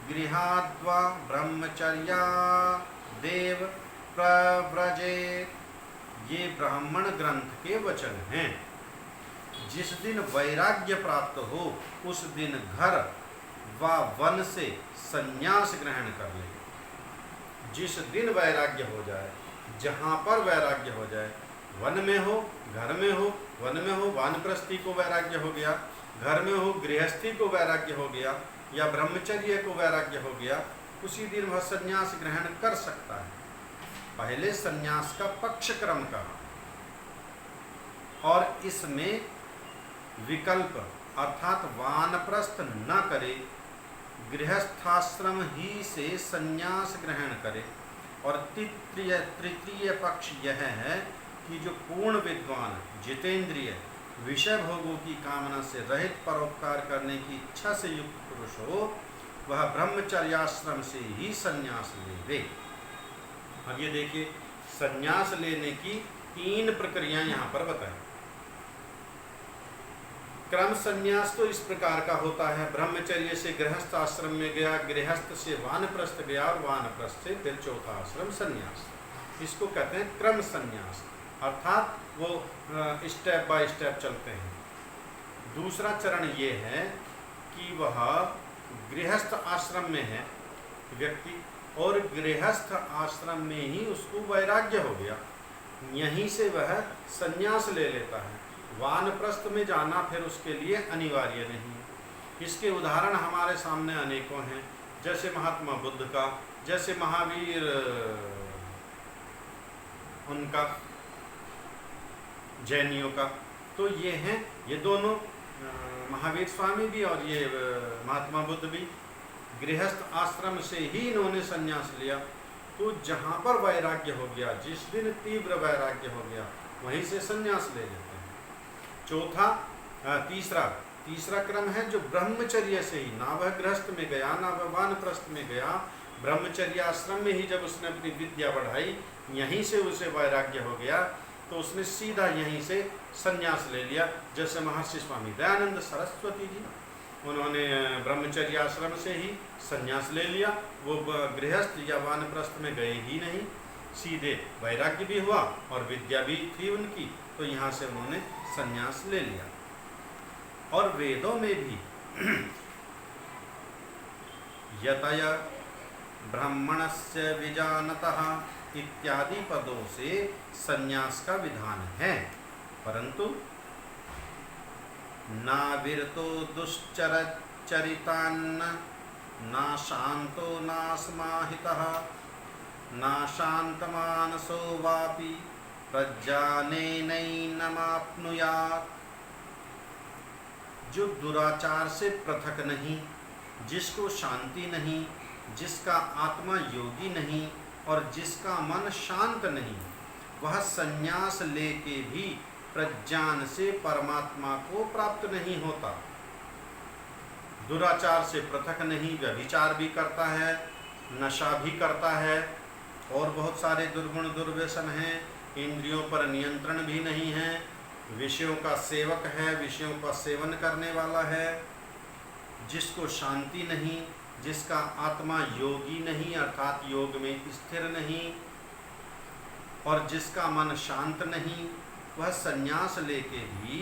गृहाद्वा ब्रह्मचर्या देव प्रव्रजेत। ये ब्राह्मण ग्रंथ के वचन हैं। जिस दिन वैराग्य प्राप्त हो उस दिन घर व वन से संन्यास ग्रहण कर ले। जिस दिन वैराग्य हो जाए, जहाँ पर वैराग्य हो जाए, वन में हो, घर में हो, वन में हो, वानप्रस्थी को वैराग्य हो गया, घर में हो गृहस्थी को वैराग्य हो गया या ब्रह्मचर्य को वैराग्य हो गया, उसी दिन वह संन्यास ग्रहण कर सकता है। पहले संन्यास का पक्ष क्रम कहा और इसमें विकल्प अर्थात वानप्रस्थ न करे, गृहस्थाश्रम ही से संन्यास ग्रहण करे। और तृतीय पक्ष यह है कि जो पूर्ण विद्वान जितेंद्रिय विषय भोगों की कामना से रहित परोपकार करने की इच्छा से युक्त पुरुष हो, वह ब्रह्मचर्याश्रम से ही संन्यास लेवे। अब ये देखिए, संन्यास लेने की 3 प्रक्रिया यहाँ पर बताएं। क्रम संन्यास तो इस प्रकार का होता है, ब्रह्मचर्य से गृहस्थ आश्रम में गया, गृहस्थ से वानप्रस्थ गया और वानप्रस्थ से फिर चौथा आश्रम संन्यास। इसको कहते हैं क्रम संन्यास, अर्थात वो स्टेप बाय स्टेप चलते हैं। दूसरा चरण ये है कि वह गृहस्थ आश्रम में है व्यक्ति और गृहस्थ आश्रम में ही उसको वैराग्य हो गया, यहीं से वह संन्यास ले लेता है। वानप्रस्थ में जाना फिर उसके लिए अनिवार्य नहीं। इसके उदाहरण हमारे सामने अनेकों हैं, जैसे महात्मा बुद्ध का, जैसे महावीर उनका, जैनियों का। तो ये हैं, ये दोनों महावीर स्वामी भी और ये महात्मा बुद्ध भी गृहस्थ आश्रम से ही इन्होंने संन्यास लिया। तो जहाँ पर वैराग्य हो गया, जिस दिन तीव्र वैराग्य हो गया, वहीं से संन्यास ले लेते हैं। तीसरा क्रम है जो ब्रह्मचर्य से ही, ना वह गृहस्थ में गया ना वह वानप्रस्थ में गया, ब्रह्मचर्य आश्रम में ही जब उसने अपनी विद्या बढ़ाई, यहीं से उसे वैराग्य हो गया, तो उसने सीधा यहीं से संन्यास ले लिया। जैसे महर्षि स्वामी दयानंद सरस्वती जी, उन्होंने ब्रह्मचर्य आश्रम से ही संन्यास ले लिया, वो गृहस्थ या वानप्रस्थ में गए ही नहीं, सीधे वैराग्य भी हुआ और विद्या भी थी उनकी, तो यहाँ से उन्होंने संन्यास ले लिया। और वेदों में भी यतय ब्राह्मणस्य विजानतः इत्यादि पदों से संन्यास का विधान है, परंतु ना विरतो दुश्चरितान्न ना शांतो ना समाहितः ना शांतमानसो वापि प्रज्ञानेनैनमाप्नुयात्। जो दुराचार से पृथक नहीं, जिसको शांति नहीं, जिसका आत्मा योगी नहीं और जिसका मन शांत नहीं, वह संन्यास लेके भी प्रज्ञान से परमात्मा को प्राप्त नहीं होता। दुराचार से पृथक नहीं, व्यभिचार भी करता है, नशा भी करता है और बहुत सारे दुर्गुण दुर्व्यसन हैं, इंद्रियों पर नियंत्रण भी नहीं है, विषयों का सेवक है, विषयों का सेवन करने वाला है, जिसको शांति नहीं, जिसका आत्मा योगी नहीं अर्थात योग में स्थिर नहीं और जिसका मन शांत नहीं, वह संन्यास लेके भी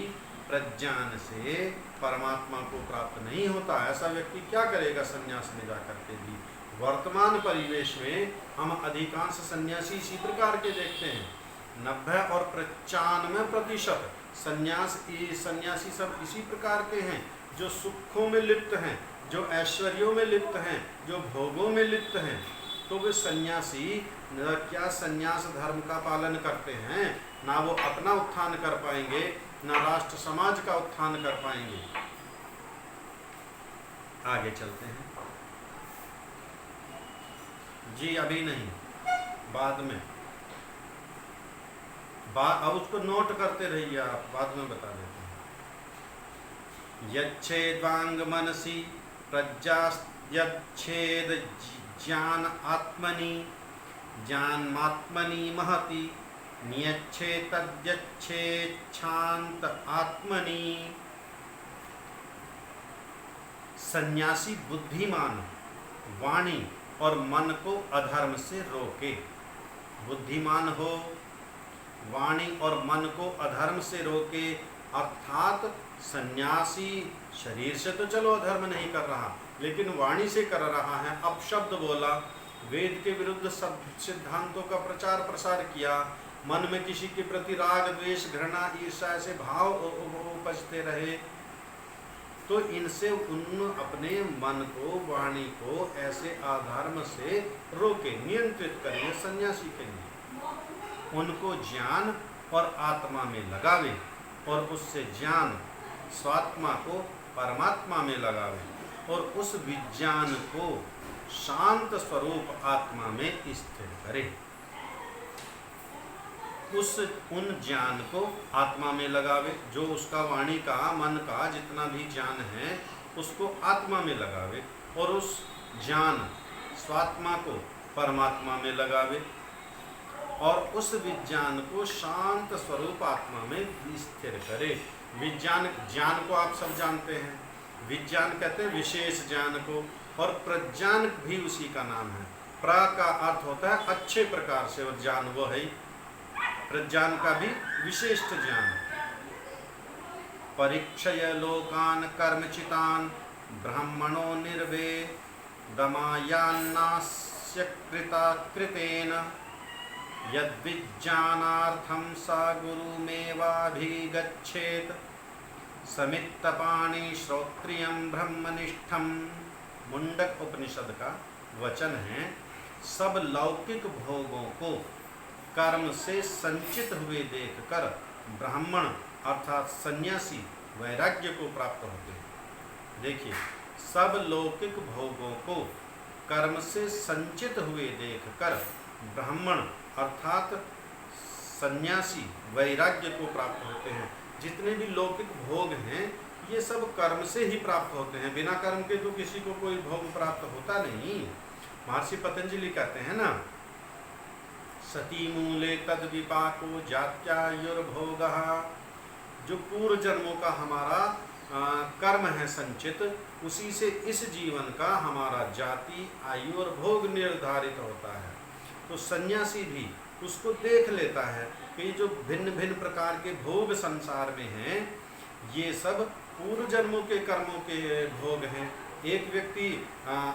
प्रज्ञान से परमात्मा को प्राप्त नहीं होता। ऐसा व्यक्ति क्या करेगा संन्यास में जाकर के भी? वर्तमान परिवेश में हम अधिकांश सन्यासी इसी प्रकार के देखते हैं। 90 और 95% सन्यासी सब इसी प्रकार के हैं, जो सुखों में लिप्त हैं, जो ऐश्वर्यों में लिप्त हैं, जो भोगों में लिप्त हैं। तो वे सन्यासी क्या संन्यास धर्म का पालन करते हैं? ना वो अपना उत्थान कर पाएंगे, ना राष्ट्र समाज का उत्थान कर पाएंगे। आगे चलते हैं जी, अभी नहीं, बाद में अब उसको नोट करते रहिए आप, बाद में बता देते हैं। यच्छेद्वांग मनसी प्रज्ञायच्छेद ज्ञान आत्मनि ज्ञानमात्मनि महति नियच्छेतद्यच्छेच्छांत आत्मनि। सन्यासी बुद्धिमान वाणी और मन को अधर्म से रोके। बुद्धिमान हो, वाणी और मन को अधर्म से रोके, अर्थात सन्यासी शरीर से तो चलो अधर्म नहीं कर रहा, लेकिन वाणी से कर रहा है। अपशब्द बोला, वेद के विरुद्ध सब सिद्धांतों का प्रचार प्रसार किया, मन में किसी के प्रति राग द्वेष घृणा ईर्ष्या ऐसे भाव उपजते रहे, तो इनसे उन अपने मन को, वाणी को ऐसे अधर्म से रोके, नियंत्रित करिए सन्यासी के लिए। उनको ज्ञान और आत्मा में लगावे और उससे ज्ञान स्वात्मा को परमात्मा में लगावे और उस विज्ञान को शांत स्वरूप आत्मा में स्थिर करे। उन ज्ञान को आत्मा में लगावे, जो उसका वाणी का, मन का जितना भी ज्ञान है उसको आत्मा में लगावे और उस ज्ञान स्वात्मा को परमात्मा में लगावे और उस विज्ञान को शांत स्वरूप आत्मा में स्थिर करे। विज्ञान, ज्ञान को आप सब जानते हैं, विज्ञान कहते हैं विशेष ज्ञान को, और प्रज्ञान भी उसी का नाम है। प्र का अर्थ होता है अच्छे प्रकार से, और ज्ञान वो है। प्रज्ञान का भी विशिष्ट ज्ञान। परीक्षय लोकान कर्मचितान ब्राह्मणो निर्वेदमायान्नास्य कृतेन यद्विज्ञानार्थं सा गुरुमेवाभिगच्छेत् समित्तपाणि श्रोत्रियं ब्रह्मनिष्ठम। मुंडक उपनिषद का वचन है। सब लौकिक भोगों को कर्म से संचित हुए देखकर ब्राह्मण अर्थात सन्यासी वैराग्य को प्राप्त होते हैं। देखिए, सब लौकिक भोगों को कर्म से संचित हुए देखकर ब्राह्मण अर्थात सन्यासी वैराग्य को प्राप्त होते हैं। जितने भी लौकिक भोग हैं ये सब कर्म से ही प्राप्त होते हैं, बिना कर्म के तो किसी को कोई भोग प्राप्त होता नहीं। महर्षि पतंजलि कहते हैं ना, सती मूले तद विपाको जात्यायुर्भोगः। जो पूर्व जन्मों का हमारा कर्म है संचित, उसी से इस जीवन का हमारा जाति, आयु और भोग निर्धारित होता है। तो सन्यासी भी उसको देख लेता है कि जो भिन्न भिन्न प्रकार के भोग संसार में हैं ये सब पूर्व जन्मों के कर्मों के भोग हैं। एक व्यक्ति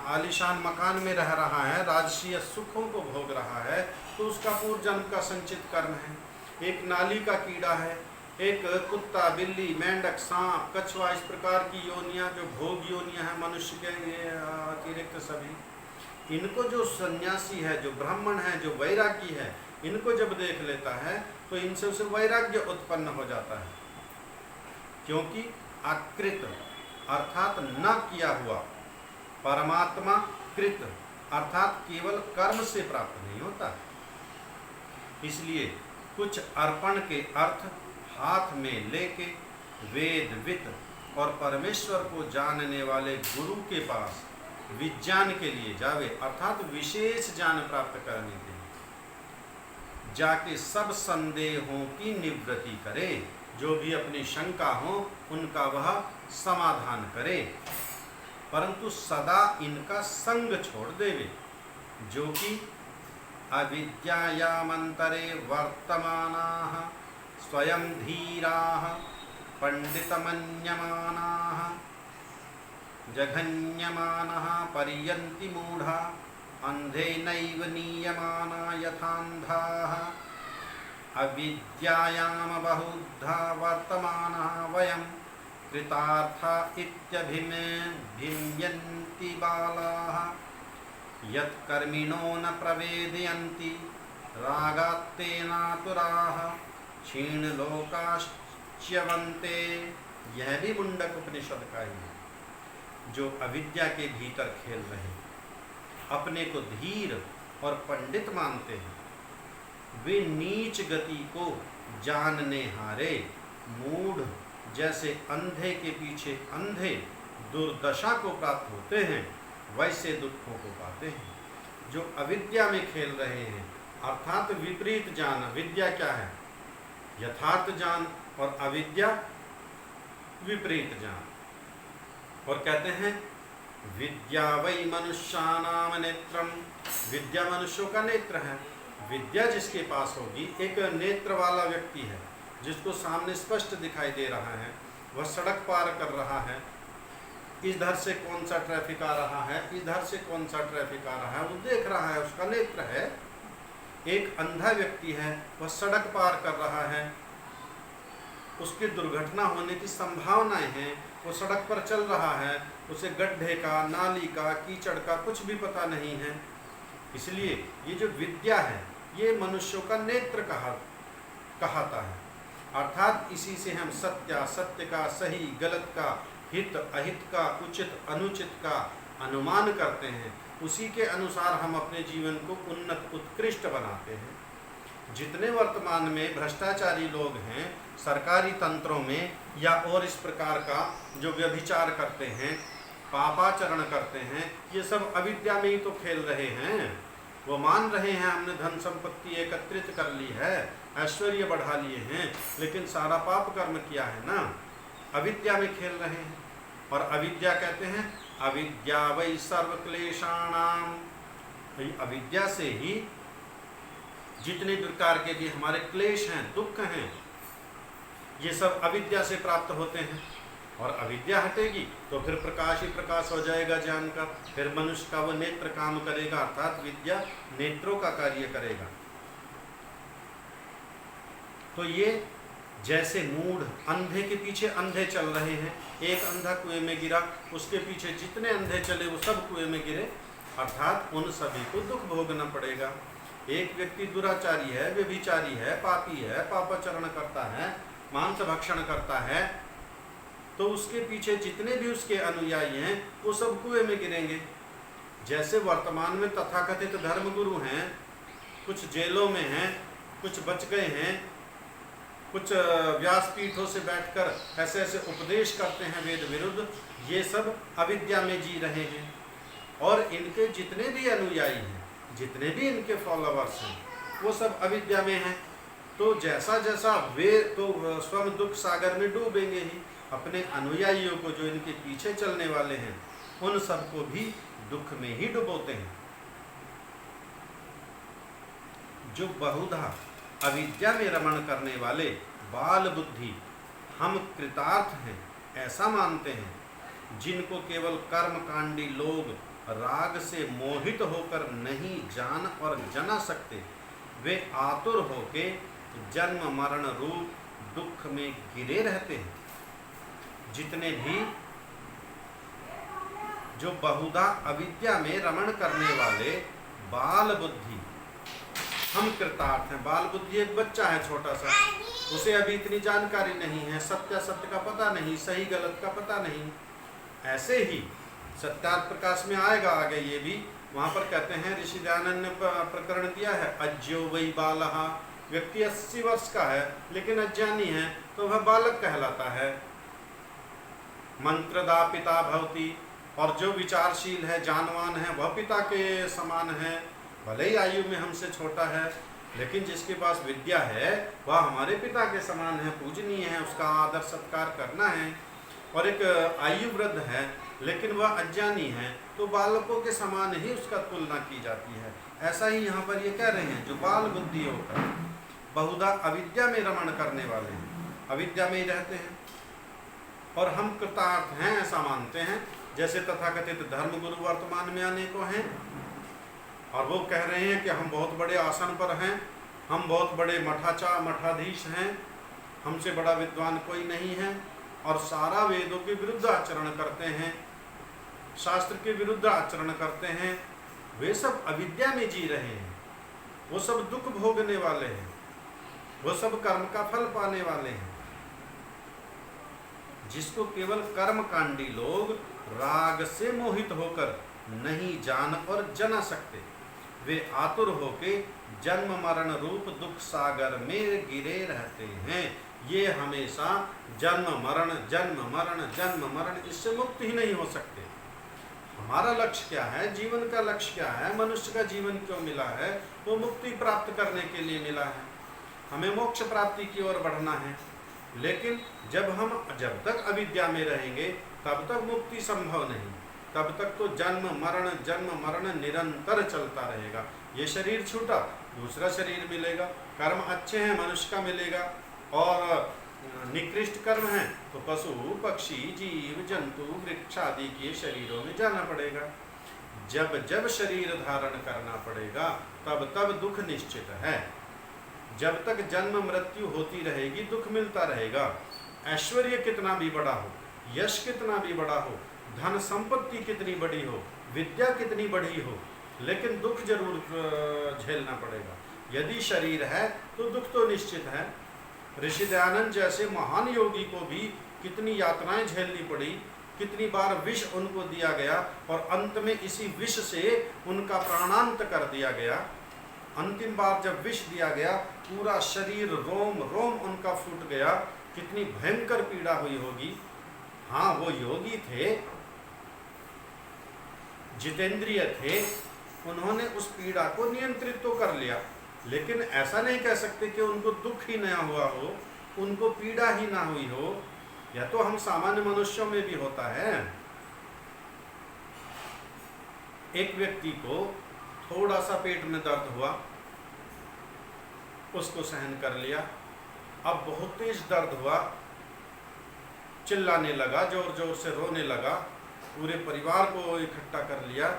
आलीशान मकान में रह रहा है, राजसीय सुखों को भोग रहा है, तो उसका पूर्व जन्म का संचित कर्म है। एक नाली का कीड़ा है, एक कुत्ता, बिल्ली, मेंढक, सांप, कछुआ, इस प्रकार की योनियां जो भोग योनियां हैं मनुष्य के अतिरिक्त सभी, इनको जो सन्यासी है, जो ब्राह्मण है, जो वैरागी है, इनको जब देख लेता है तो इनसे उसे वैराग्य उत्पन्न हो जाता है। क्योंकि अकृत अर्थात न किया हुआ, परमात्मा कृत अर्थात केवल कर्म से प्राप्त नहीं होता। इसलिए कुछ अर्पण के अर्थ हाथ में लेके वेद वित्त और परमेश्वर को जानने वाले गुरु के पास विज्ञान के लिए जावे, अर्थात विशेष ज्ञान प्राप्त करने के लिए जाके सब संदेहों की निवृत्ति करे। जो भी अपनी शंका हो उनका वह समाधान करे, परंतु सदा इनका संग छोड़ देवे। जो कि अविद्यायामंतरे वर्तमानाः स्वयं धीराः पंडितमन्यमानाः जघन्यमानः पर्यन्ति मूढ़ा अंधेनैव नीयमाना यथान्धाः। अविद्यायाम बहुधा वर्तमानः वयं कृतार्था इत्यभिमन्यन्ति बालाः यत्कर्मिणो न प्रवेदयन्ति रागात्तेनातुराः क्षीणलोकाश्च्यवन्ते। यह भी मुंडक उपनिषद का ही है। जो अविद्या के भीतर खेल रहे हैं, अपने को धीर और पंडित मानते हैं, वे नीच गति को जानने हारे मूढ़ जैसे अंधे के पीछे अंधे दुर्दशा को प्राप्त होते हैं, वैसे दुखों को पाते हैं। जो अविद्या में खेल रहे हैं अर्थात विपरीत ज्ञान, विद्या क्या है? यथार्थ ज्ञान, और अविद्या विपरीत ज्ञान। और कहते हैं विद्या वै मनुष्यानाम नेत्रम, विद्या मनुष्यों का नेत्र है। विद्या जिसके पास होगी, एक नेत्र वाला व्यक्ति है जिसको सामने स्पष्ट दिखाई दे रहा है, वह सड़क पार कर रहा है, इधर से कौन सा ट्रैफिक आ रहा है, इधर से कौन सा ट्रैफिक आ रहा है, वो देख रहा है, उसका नेत्र है। एक अंधा व्यक्ति है, वह सड़क पार कर रहा है, उसकी दुर्घटना होने की संभावनाएं हैं, वो सड़क पर चल रहा है, उसे गड्ढे का, नाली का, कीचड़ का कुछ भी पता नहीं है। इसलिए ये जो विद्या है ये मनुष्यों का नेत्र कहता है। अर्थात इसी से हम सत्य असत्य का, सही गलत का, हित अहित का, उचित अनुचित का अनुमान करते हैं। उसी के अनुसार हम अपने जीवन को उन्नत उत्कृष्ट बनाते हैं। जितने वर्तमान में भ्रष्टाचारी लोग हैं सरकारी तंत्रों में, या और इस प्रकार का जो व्यभिचार करते हैं, पापाचरण करते हैं, ये सब अविद्या में ही तो खेल रहे हैं। वो मान रहे हैं हमने धन संपत्ति एकत्रित कर ली है, ऐश्वर्य बढ़ा लिए हैं, लेकिन सारा पाप कर्म किया है ना, अविद्या में खेल रहे हैं। और अविद्या कहते हैं अविद्या वै सर्व क्लेशाणाम, अविद्या से ही जितने प्रकार के भी हमारे क्लेश हैं, दुख हैं, ये सब अविद्या से प्राप्त होते हैं। और अविद्या हटेगी तो फिर प्रकाश ही प्रकाश हो जाएगा ज्ञान का, फिर मनुष्य का वो नेत्र काम करेगा, अर्थात विद्या नेत्रों का कार्य करेगा। तो ये जैसे मूढ़ अंधे के पीछे अंधे चल रहे हैं, एक अंधा कुएं में गिरा, उसके पीछे जितने अंधे चले वो सब कुएं में गिरे, अर्थात उन सभी को दुख भोगना पड़ेगा। एक व्यक्ति दुराचारी है, व्यभिचारी है, पापी है, पापाचरण करता है, मांस भक्षण करता है, तो उसके पीछे जितने भी उसके अनुयायी हैं वो सब कुएं में गिरेंगे। जैसे वर्तमान में तथाकथित धर्मगुरु हैं, कुछ जेलों में हैं, कुछ बच गए हैं, कुछ व्यासपीठों से बैठकर ऐसे ऐसे उपदेश करते हैं वेद विरुद्ध, ये सब अविद्या में जी रहे हैं। और इनके जितने भी अनुयायी हैं, जितने भी इनके फॉलोवर्स हैं, वो सब अविद्या में हैं। तो जैसा जैसा वे तो स्वयं दुख सागर में डूबेंगे ही, अपने अनुयायियों को जो इनके पीछे चलने वाले हैं उन सबको भी दुख में ही डुबोते हैं। जो बहुधा अविद्या में रमण करने वाले बाल बुद्धि हम कृतार्थ हैं ऐसा मानते हैं, जिनको केवल कर्मकांडी लोग राग से मोहित होकर नहीं जान और जना सकते, वे आतुर होके जन्म मरण रूप दुख में गिरे रहते हैं। जितने भी जो बहुधा अविद्या में रमण करने वाले बाल बुद्धि हम कृतार्थ हैं। बाल बुद्धि एक बच्चा है छोटा सा, उसे अभी इतनी जानकारी नहीं है, सत्य असत्य का पता नहीं, सही गलत का पता नहीं। ऐसे ही सत्यार्थ प्रकाश में आएगा आगे ये भी, वहाँ पर कहते हैं ऋषि दयानंद ने प्रकरण दिया है, अज्यो वै बालहा, व्यक्ति 80 वर्ष का है लेकिन अज्ञानी है तो वह बालक कहलाता है। मंत्रदा पिता भवति, और जो विचारशील है, जानवान है, वह पिता के समान है, भले ही आयु में हमसे छोटा है, लेकिन जिसके पास विद्या है वह हमारे पिता के समान है, पूजनीय है, उसका आदर सत्कार करना है। और एक आयु वृद्ध है लेकिन वह अज्ञानी है तो बालकों के समान ही उसका तुलना की जाती है। ऐसा ही यहाँ पर ये कह रहे हैं, जो बाल बुद्धि होकर बहुधा अविद्या में रमण करने वाले हैं, अविद्या में ही रहते हैं और हम कृतार्थ हैं ऐसा मानते हैं। जैसे तथाकथित धर्मगुरु वर्तमान में अनेकों हैं और वो कह रहे हैं कि हम बहुत बड़े आसन पर हैं, हम बहुत बड़े मठाधीश हैं, हमसे बड़ा विद्वान कोई नहीं है, और सारा वेदों के विरुद्ध आचरण करते हैं, शास्त्र के विरुद्ध आचरण करते हैं। वे सब अविद्या में जी रहे हैं, वो सब दुख भोगने वाले हैं, वो सब कर्म का फल पाने वाले हैं। जिसको केवल कर्मकांडी लोग राग से मोहित होकर नहीं जान और जना सकते, वे आतुर होके जन्म मरण रूप दुख सागर में गिरे रहते हैं। ये हमेशा जन्म मरण जन्म मरण जन्म मरण, इससे मुक्त ही नहीं हो सकते। हमारा लक्ष्य क्या है, जीवन का लक्ष्य क्या है, मनुष्य का जीवन क्यों मिला है? वो मुक्ति प्राप्त करने के लिए मिला है, हमें मोक्ष प्राप्ति की ओर बढ़ना है। लेकिन जब तक अविद्या में रहेंगे तब तक मुक्ति संभव नहीं, तब तक तो जन्म मरण निरंतर चलता रहेगा। ये शरीर छूटा, दूसरा शरीर मिलेगा, कर्म अच्छे हैं मनुष्य का मिलेगा, और निकृष्ट कर्म है तो पशु पक्षी जीव जंतु वृक्ष आदि के शरीरों में जाना पड़ेगा। जब शरीर धारण करना पड़ेगा तब तब दुख निश्चित है। जब तक जन्म मृत्यु होती रहेगी दुख मिलता रहेगा। ऐश्वर्य कितना भी बड़ा हो, यश कितना भी बड़ा हो, धन संपत्ति कितनी बड़ी हो, विद्या कितनी बड़ी हो, लेकिन दुख जरूर झेलना पड़ेगा। यदि शरीर है तो दुख तो निश्चित है। ऋषि दयानंद जैसे महान योगी को भी कितनी यातनाएं झेलनी पड़ी, कितनी बार विष उनको दिया गया और अंत में इसी विष से उनका प्राणांत कर दिया गया। अंतिम बार जब विष दिया गया, पूरा शरीर रोम रोम उनका फूट गया, कितनी भयंकर पीड़ा हुई होगी। हाँ, वो योगी थे, जितेंद्रिय थे, उन्होंने उस पीड़ा को नियंत्रित तो कर लिया, लेकिन ऐसा नहीं कह सकते कि उनको दुख ही ना हुआ हो, उनको पीड़ा ही ना हुई हो। या तो हम सामान्य मनुष्यों में भी होता है। एक व्यक्ति को थोड़ा सा पेट में दर्द हुआ, उसको सहन कर लिया। अब बहुत तेज दर्द हुआ, चिल्लाने लगा, जोर जोर से रोने लगा, पूरे परिवार को इकट्ठा कर लिया।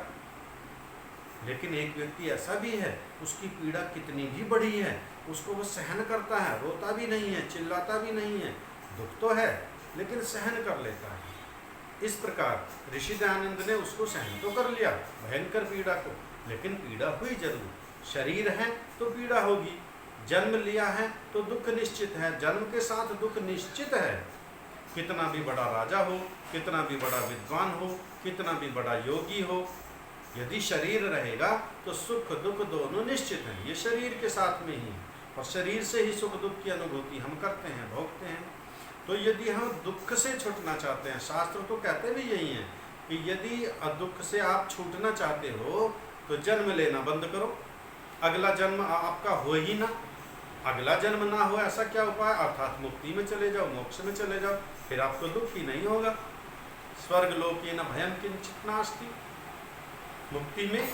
लेकिन एक व्यक्ति ऐसा भी है, उसकी पीड़ा कितनी भी बड़ी है, उसको वो सहन करता है, रोता भी नहीं है, चिल्लाता भी नहीं है, दुख तो है लेकिन सहन कर लेता है। इस प्रकार ऋषि दयानंद ने उसको सहन तो कर लिया, भयंकर पीड़ा को, लेकिन पीड़ा हुई जरूर। शरीर है तो पीड़ा होगी, जन्म लिया है तो दुख निश्चित है, जन्म के साथ दुख निश्चित है। कितना भी बड़ा राजा हो, कितना भी बड़ा विद्वान हो, कितना भी बड़ा योगी हो, यदि शरीर रहेगा तो सुख दुख दोनों निश्चित हैं। ये शरीर के साथ में ही, और शरीर से ही सुख दुख की अनुभूति हम करते हैं, भोगते हैं। तो यदि हम दुख से छूटना चाहते हैं, शास्त्र तो कहते भी यही है कि यदि दुख से आप छूटना चाहते हो तो जन्म लेना बंद करो, अगला जन्म आपका हो ही ना। अगला जन्म ना हो ऐसा क्या उपाय, अर्थात मुक्ति में चले जाओ, मोक्ष में चले जाओ, फिर आपको दुख ही नहीं होगा। स्वर्ग लोके न भयम किंचित नास्ति, मुक्ति में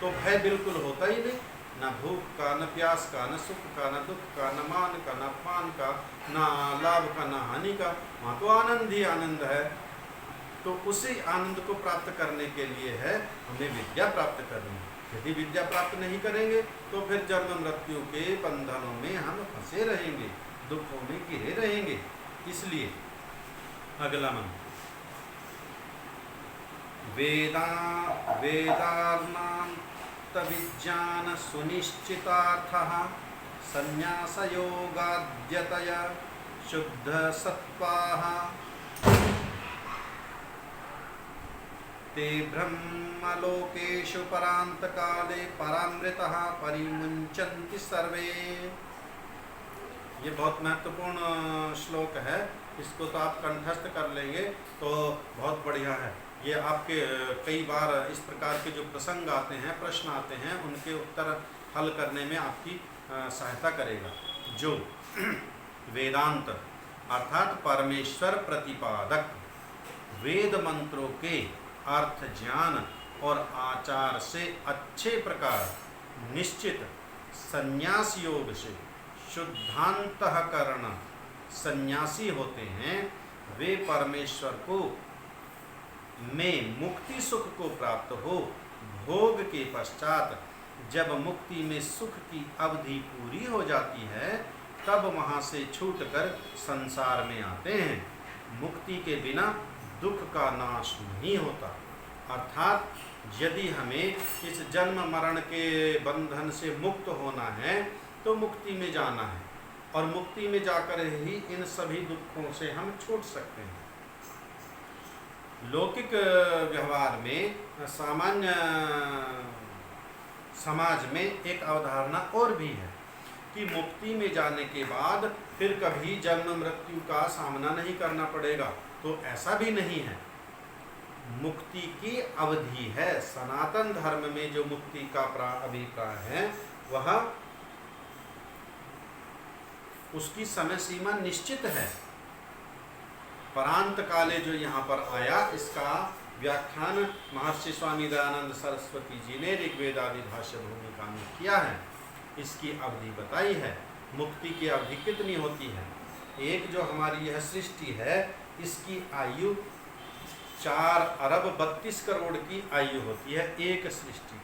तो भय बिल्कुल होता ही नहीं, न भूख का, न प्यास का, न सुख का, न दुख का, न मान का, न अपमान का, न लाभ का, न हानि का, वहाँ तो आनंद ही आनंद है। तो उसी आनंद को प्राप्त करने के लिए है हमें विद्या प्राप्त करनी। यदि विद्या प्राप्त नहीं करेंगे तो फिर जन्म मृत्यु के बंधनों में हम फंसे रहेंगे, दुखों में घिरे रहेंगे। इसलिए अगला मंत्र, वेदार्नान्त विज्ञान सुनिश्चितार्थः संन्यास योगाद्यतया शुद्ध सत्वाः ते ब्रह्मलोकेषु परान्तकाले परामृतः परिमुञ्चन्ति सर्वे। ये बहुत महत्वपूर्ण श्लोक है, इसको तो आप कंठस्थ कर लेंगे तो बहुत बढ़िया है। ये आपके कई बार इस प्रकार के जो प्रसंग आते हैं, प्रश्न आते हैं, उनके उत्तर हल करने में आपकी सहायता करेगा। जो वेदांत अर्थात परमेश्वर प्रतिपादक वेद मंत्रों के अर्थ ज्ञान और आचार से अच्छे प्रकार निश्चित संन्यास योग से शुद्धांतःकरण सन्यासी होते हैं, वे परमेश्वर को में मुक्ति सुख को प्राप्त हो, भोग के पश्चात जब मुक्ति में सुख की अवधि पूरी हो जाती है तब वहाँ से छूटकर संसार में आते हैं। मुक्ति के बिना दुख का नाश नहीं होता। अर्थात यदि हमें इस जन्म मरण के बंधन से मुक्त होना है तो मुक्ति में जाना है, और मुक्ति में जाकर ही इन सभी दुखों से हम छूट सकते हैं। लौकिक व्यवहार में, सामान्य समाज में एक अवधारणा और भी है कि मुक्ति में जाने के बाद फिर कभी जन्म मृत्यु का सामना नहीं करना पड़ेगा। तो ऐसा भी नहीं है, मुक्ति की अवधि है। सनातन धर्म में जो मुक्ति का अभिप्राय है वह उसकी समय सीमा निश्चित है। परांत काले जो यहाँ पर आया, इसका व्याख्यान महर्षि स्वामी दयानंद सरस्वती जी ने ऋग्वेद आदि भाष्य भूमिका में किया है। इसकी अवधि बताई है। मुक्ति की अवधि कितनी होती है? एक जो हमारी यह सृष्टि है, इसकी आयु 4 अरब 32 करोड़ की आयु होती है एक सृष्टि,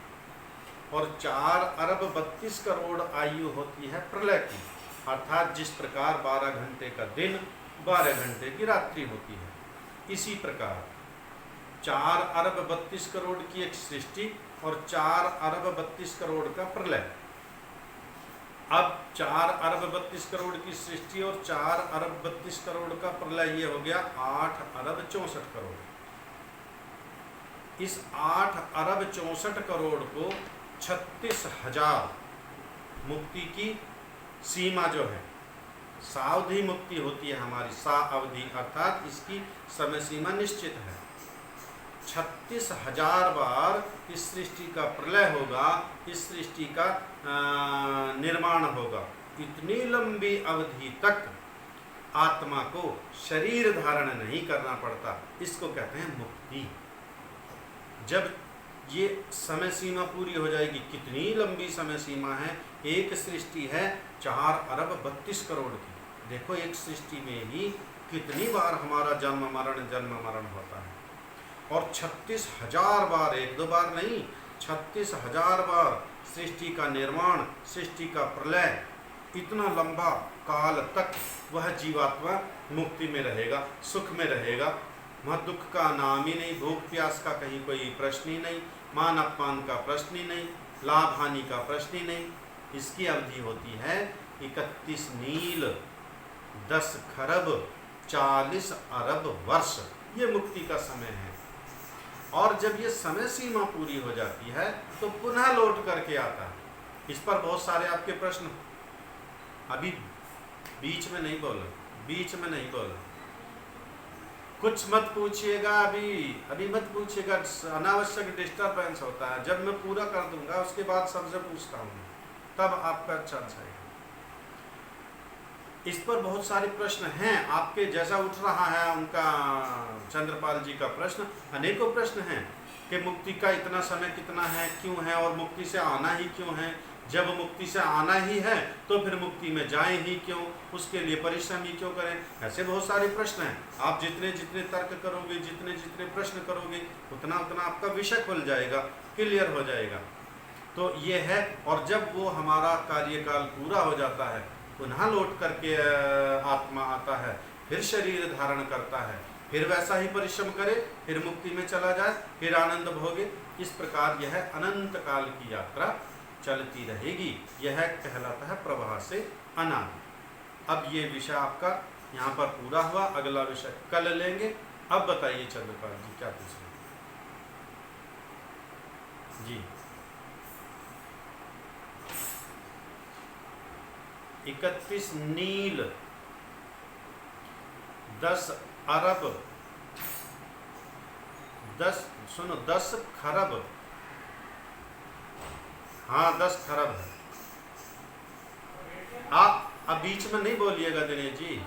और 4 अरब 32 करोड़ आयु होती है प्रलय की। अर्थात जिस प्रकार 12 घंटे का दिन, 12 घंटे की रात्रि होती है, इसी प्रकार 4 अरब 32 करोड़ की एक सृष्टि और 4 अरब 32 करोड़ का प्रलय। अब 4 अरब 32 करोड़ की सृष्टि और 4 अरब 32 करोड़ का प्रलय, ये हो गया 8 अरब 64 करोड़। इस 8 अरब 64 करोड़ को 36,000 मुक्ति की सीमा जो है, सावधि मुक्ति होती है हमारी, सा अवधि, अर्थात इसकी समय सीमा निश्चित है। 36,000 बार इस सृष्टि का प्रलय होगा, इस सृष्टि का निर्माण होगा। इतनी लंबी अवधि तक आत्मा को शरीर धारण नहीं करना पड़ता, इसको कहते हैं मुक्ति। जब ये समय सीमा पूरी हो जाएगी, कितनी लंबी समय सीमा है, एक सृष्टि है 4 अरब 32 करोड़ की। देखो एक सृष्टि में ही कितनी बार हमारा जन्म मरण होता है, और 36,000 बार, 1-2 बार नहीं, 36,000 बार सृष्टि का निर्माण, सृष्टि का प्रलय, इतना लंबा काल तक वह जीवात्मा मुक्ति में रहेगा, सुख में रहेगा। वहाँ दुख का नाम ही नहीं, भूख प्यास का कहीं कोई प्रश्न ही नहीं, मान अपमान का प्रश्न ही नहीं, लाभ हानि का प्रश्न ही नहीं। इसकी अवधि होती है 31 नील 10 खरब 40 अरब वर्ष, ये मुक्ति का समय है। और जब ये समय सीमा पूरी हो जाती है तो पुनः लौट करके आता है। इस पर बहुत सारे आपके प्रश्न, अभी बीच में नहीं बोला, कुछ मत पूछिएगा, अभी मत पूछिएगा, अनावश्यक डिस्टर्बेंस होता है। जब मैं पूरा कर दूंगा उसके बाद सबसे पूछता हूँ, तब आपका चांस आएगा। इस पर बहुत सारे प्रश्न हैं आपके, जैसा उठ रहा है उनका चंद्रपाल जी का प्रश्न, अनेकों प्रश्न हैं कि मुक्ति का इतना समय कितना है, क्यों है, और मुक्ति से आना ही क्यों है। जब मुक्ति से आना ही है तो फिर मुक्ति में जाएं ही क्यों, उसके लिए परिश्रम ही क्यों करें। ऐसे बहुत सारे प्रश्न हैं। आप जितने जितने तर्क करोगे, जितने जितने प्रश्न करोगे, उतना उतना आपका विषय खुल जाएगा, क्लियर हो जाएगा। तो ये है। और जब वो हमारा कार्यकाल पूरा हो जाता है, पुनः लौट करके आत्मा आता है, फिर शरीर धारण करता है, फिर वैसा ही परिश्रम करे, फिर मुक्ति में चला जाए, फिर आनंद भोगे। इस प्रकार यह अनंत काल की यात्रा चलती रहेगी। यह कहलाता है प्रवाह से अनादि। अब ये विषय आपका यहाँ पर पूरा हुआ, अगला विषय कल लेंगे। अब बताइए चंद्रपाल जी क्या पूछ रहे हैं जी। 31 नील 10 अरब 10 खरब, हाँ 10 खरब है। आप अब बीच में नहीं बोलिएगा दिनेश जी।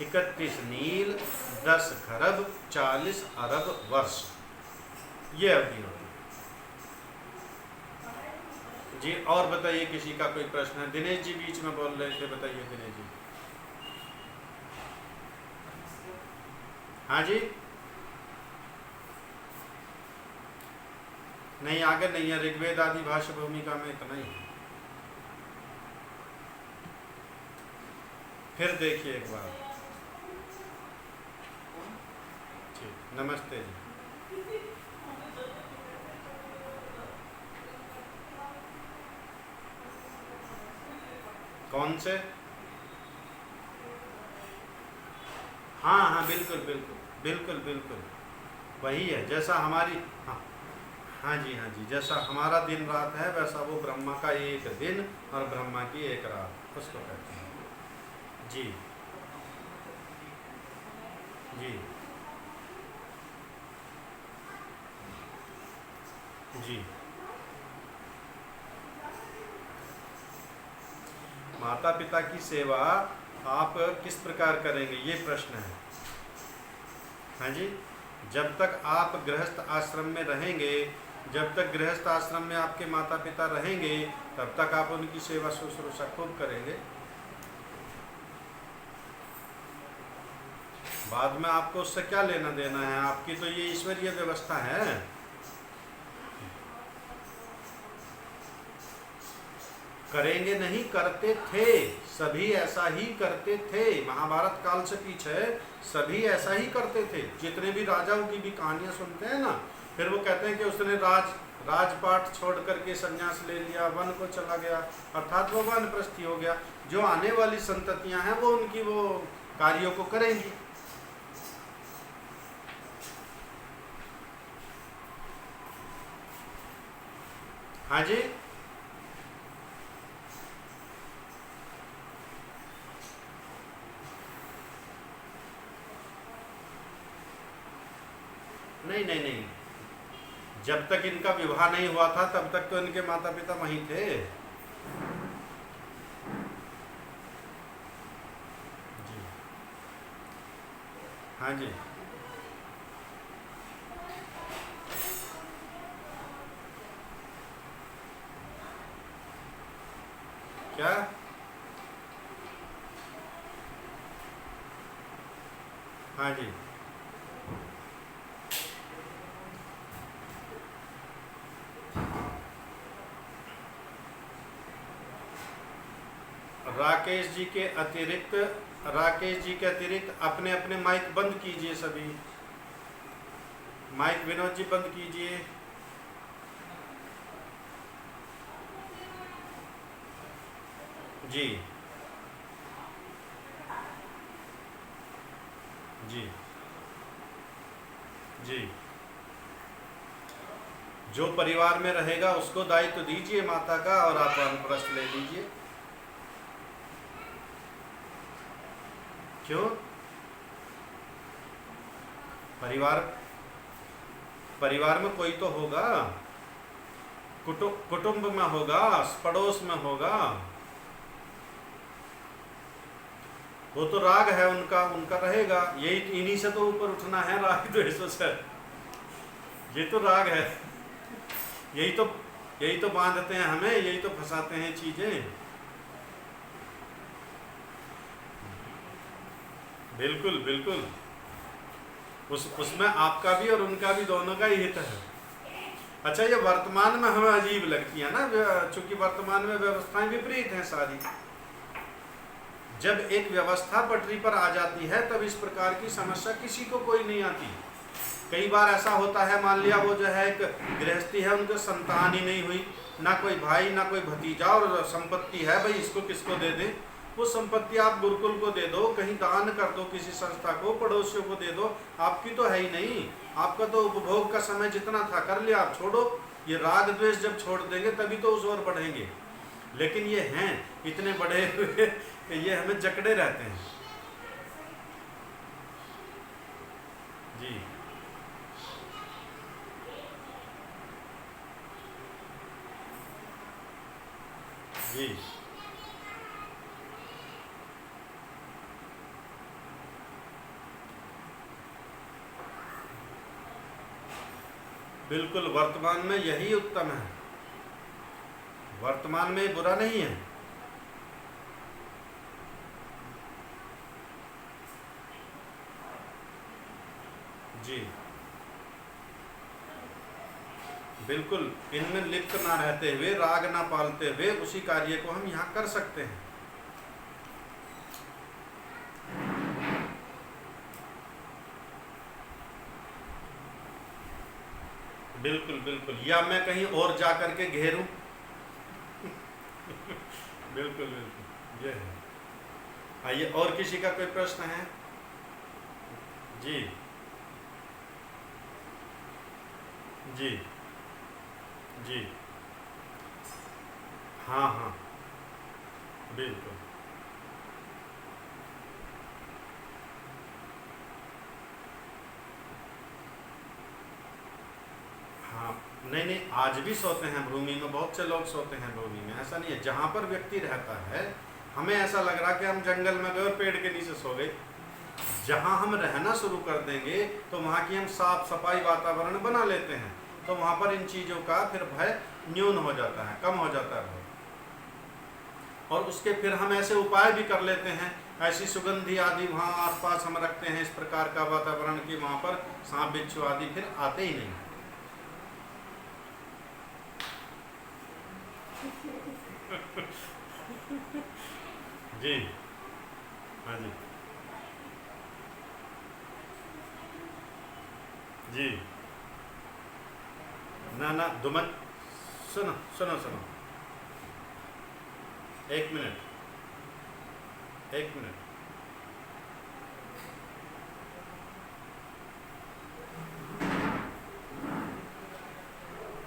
31 नील 10 खरब 40 अरब वर्ष, ये अवधि होगी जी। और बताइए, किसी का कोई प्रश्न है? दिनेश जी बीच में बोल रहे थे, बताइए दिनेश जी। हाँ जी, नहीं आगे नहीं है, ऋग्वेद आदि भाषा भूमिका में इतना ही। फिर देखिए एक बार। ठीक, नमस्ते जी। कौन से? हाँ हाँ बिल्कुल बिल्कुल बिल्कुल बिल्कुल वही है। जैसा हमारी, हाँ जी, जैसा हमारा दिन रात है, वैसा वो ब्रह्मा का एक दिन और ब्रह्मा की एक रात, उसको कहते हैं जी। जी जी। माता पिता की सेवा आप किस प्रकार करेंगे, ये प्रश्न है। हाँ जी, जब तक आप गृहस्थ आश्रम में रहेंगे, जब तक गृहस्थ आश्रम में आपके माता पिता रहेंगे, तब तक आप उनकी सेवा शुश्रूषा खूब करेंगे। बाद में आपको उससे क्या लेना देना है, आपकी तो ये ईश्वरीय व्यवस्था है। करेंगे नहीं, करते थे, सभी ऐसा ही करते थे। महाभारत काल से पीछे सभी ऐसा ही करते थे। जितने भी राजाओं की भी कहानियां सुनते हैं ना, फिर वो कहते हैं कि उसने राजपाट छोड़ करके संन्यास ले लिया, वन को चला गया, अर्थात वो वानप्रस्थी हो गया। जो आने वाली संततियां हैं वो उनकी वो कार्यों को करेंगी। हाँ जी, नहीं नहीं नहीं, जब तक इनका विवाह नहीं हुआ था तब तक तो इनके माता पिता वहीं थे। जी हाँ जी, क्या? हाँ जी, राकेश जी के अतिरिक्त अपने अपने माइक बंद कीजिए सभी। माइक विनोद जी बंद कीजिए। जी जी जी, जो परिवार में रहेगा उसको दायित्व दीजिए माता का, और आप वानप्रस्थ ले लीजिए। क्यों? परिवार में कोई तो होगा, कुटुंब में होगा, पड़ोस में होगा। वो तो राग है उनका, उनका रहेगा। यही इन्हीं से तो ऊपर उठना है, राग द्वेषों से। ये तो राग है, यही तो बांधते हैं हमें, यही तो फंसाते हैं चीजें। बिल्कुल बिल्कुल, उसमें आपका भी और उनका भी, दोनों का ही हित है। अच्छा, ये वर्तमान में हमें अजीब लगती है ना, चूंकि वर्तमान में व्यवस्थाएं विपरीत हैं सारी। जब एक व्यवस्था पटरी पर आ जाती है तब इस प्रकार की समस्या किसी को कोई नहीं आती। कई बार ऐसा होता है, मान लिया वो जो है एक गृहस्थी है, उनको संतान ही नहीं हुई, ना कोई भाई ना कोई भतीजा, और संपत्ति है, भाई इसको किसको दे दें। वो संपत्ति आप गुरुकुल को दे दो, कहीं दान कर दो, किसी संस्था को, पड़ोसियों को दे दो, आपकी तो है ही नहीं। आपका तो उपभोग का समय जितना था कर लिया, आप छोड़ो। ये राग द्वेष जब छोड़ देंगे तभी तो उस ओर बढ़ेंगे। लेकिन ये हैं इतने बड़े हुए, ये हमें जकड़े रहते हैं। जी जी, बिल्कुल, वर्तमान में यही उत्तम है, वर्तमान में बुरा नहीं है। जी बिल्कुल, इनमें लिप्त ना रहते हुए, राग ना पालते हुए उसी कार्य को हम यहाँ कर सकते हैं। बिल्कुल बिल्कुल, या मैं कहीं और जा करके घेरूं। बिल्कुल बिल्कुल, ये है। आइए, और किसी का कोई प्रश्न है? जी जी जी, हाँ हाँ, बिल्कुल। हाँ, नहीं नहीं, आज भी सोते हैं भूमि में, बहुत से लोग सोते हैं भूमि में। ऐसा नहीं है, जहाँ पर व्यक्ति रहता है, हमें ऐसा लग रहा कि हम जंगल में गए और पेड़ के नीचे सो गए। जहाँ हम रहना शुरू कर देंगे तो वहाँ की हम साफ सफाई वातावरण बना लेते हैं, तो वहाँ पर इन चीज़ों का फिर भय न्यून हो जाता है, कम हो जाता है भय। और उसके फिर हम ऐसे उपाय भी कर लेते हैं, ऐसी सुगंधी आदि वहाँ आसपास हम रखते हैं, इस प्रकार का वातावरण कि वहाँ पर सांप बिच्छू आदि फिर आते ही नहीं। जी हाँ जी जी ना ना दुमन सुनो सुनो सुनो, एक मिनट एक मिनट।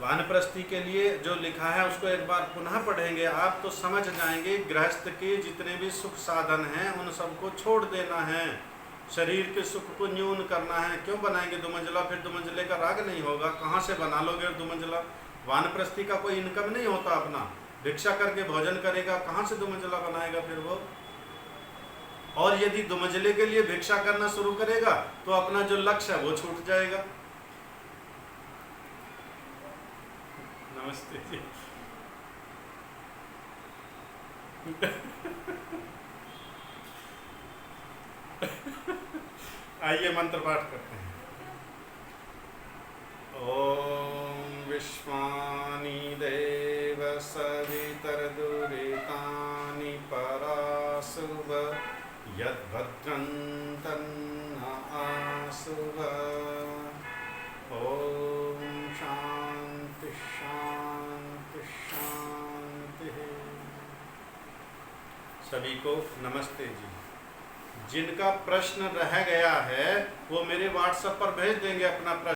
वानप्रस्थी के लिए जो लिखा है उसको एक बार पुनः पढ़ेंगे आप तो समझ जाएंगे। गृहस्थ के जितने भी सुख साधन हैं उन सबको छोड़ देना है, शरीर के सुख को न्यून करना है। क्यों बनाएंगे दुमंजला? फिर दुमंजले का राग नहीं होगा, कहाँ से बना लोगे दुमंजला? वानप्रस्थी का कोई इनकम नहीं होता, अपना भिक्षा करके भोजन करेगा, कहाँ से दुमंजला बनाएगा फिर वो? और यदि दुमंजले के लिए भिक्षा करना शुरू करेगा तो अपना जो लक्ष्य है वो छूट जाएगा। नमस्ते जी। आइए मंत्र पाठ करते हैं। ओम विश्वानि देव सवितर्दुरितानि पराशुभ यद्भद्रं तन्न आशुभ। ओम शांति शांति शांति। सभी को नमस्ते जी। जिनका प्रश्न रह गया है वो मेरे व्हाट्सएप पर भेज देंगे अपना प्रश्न।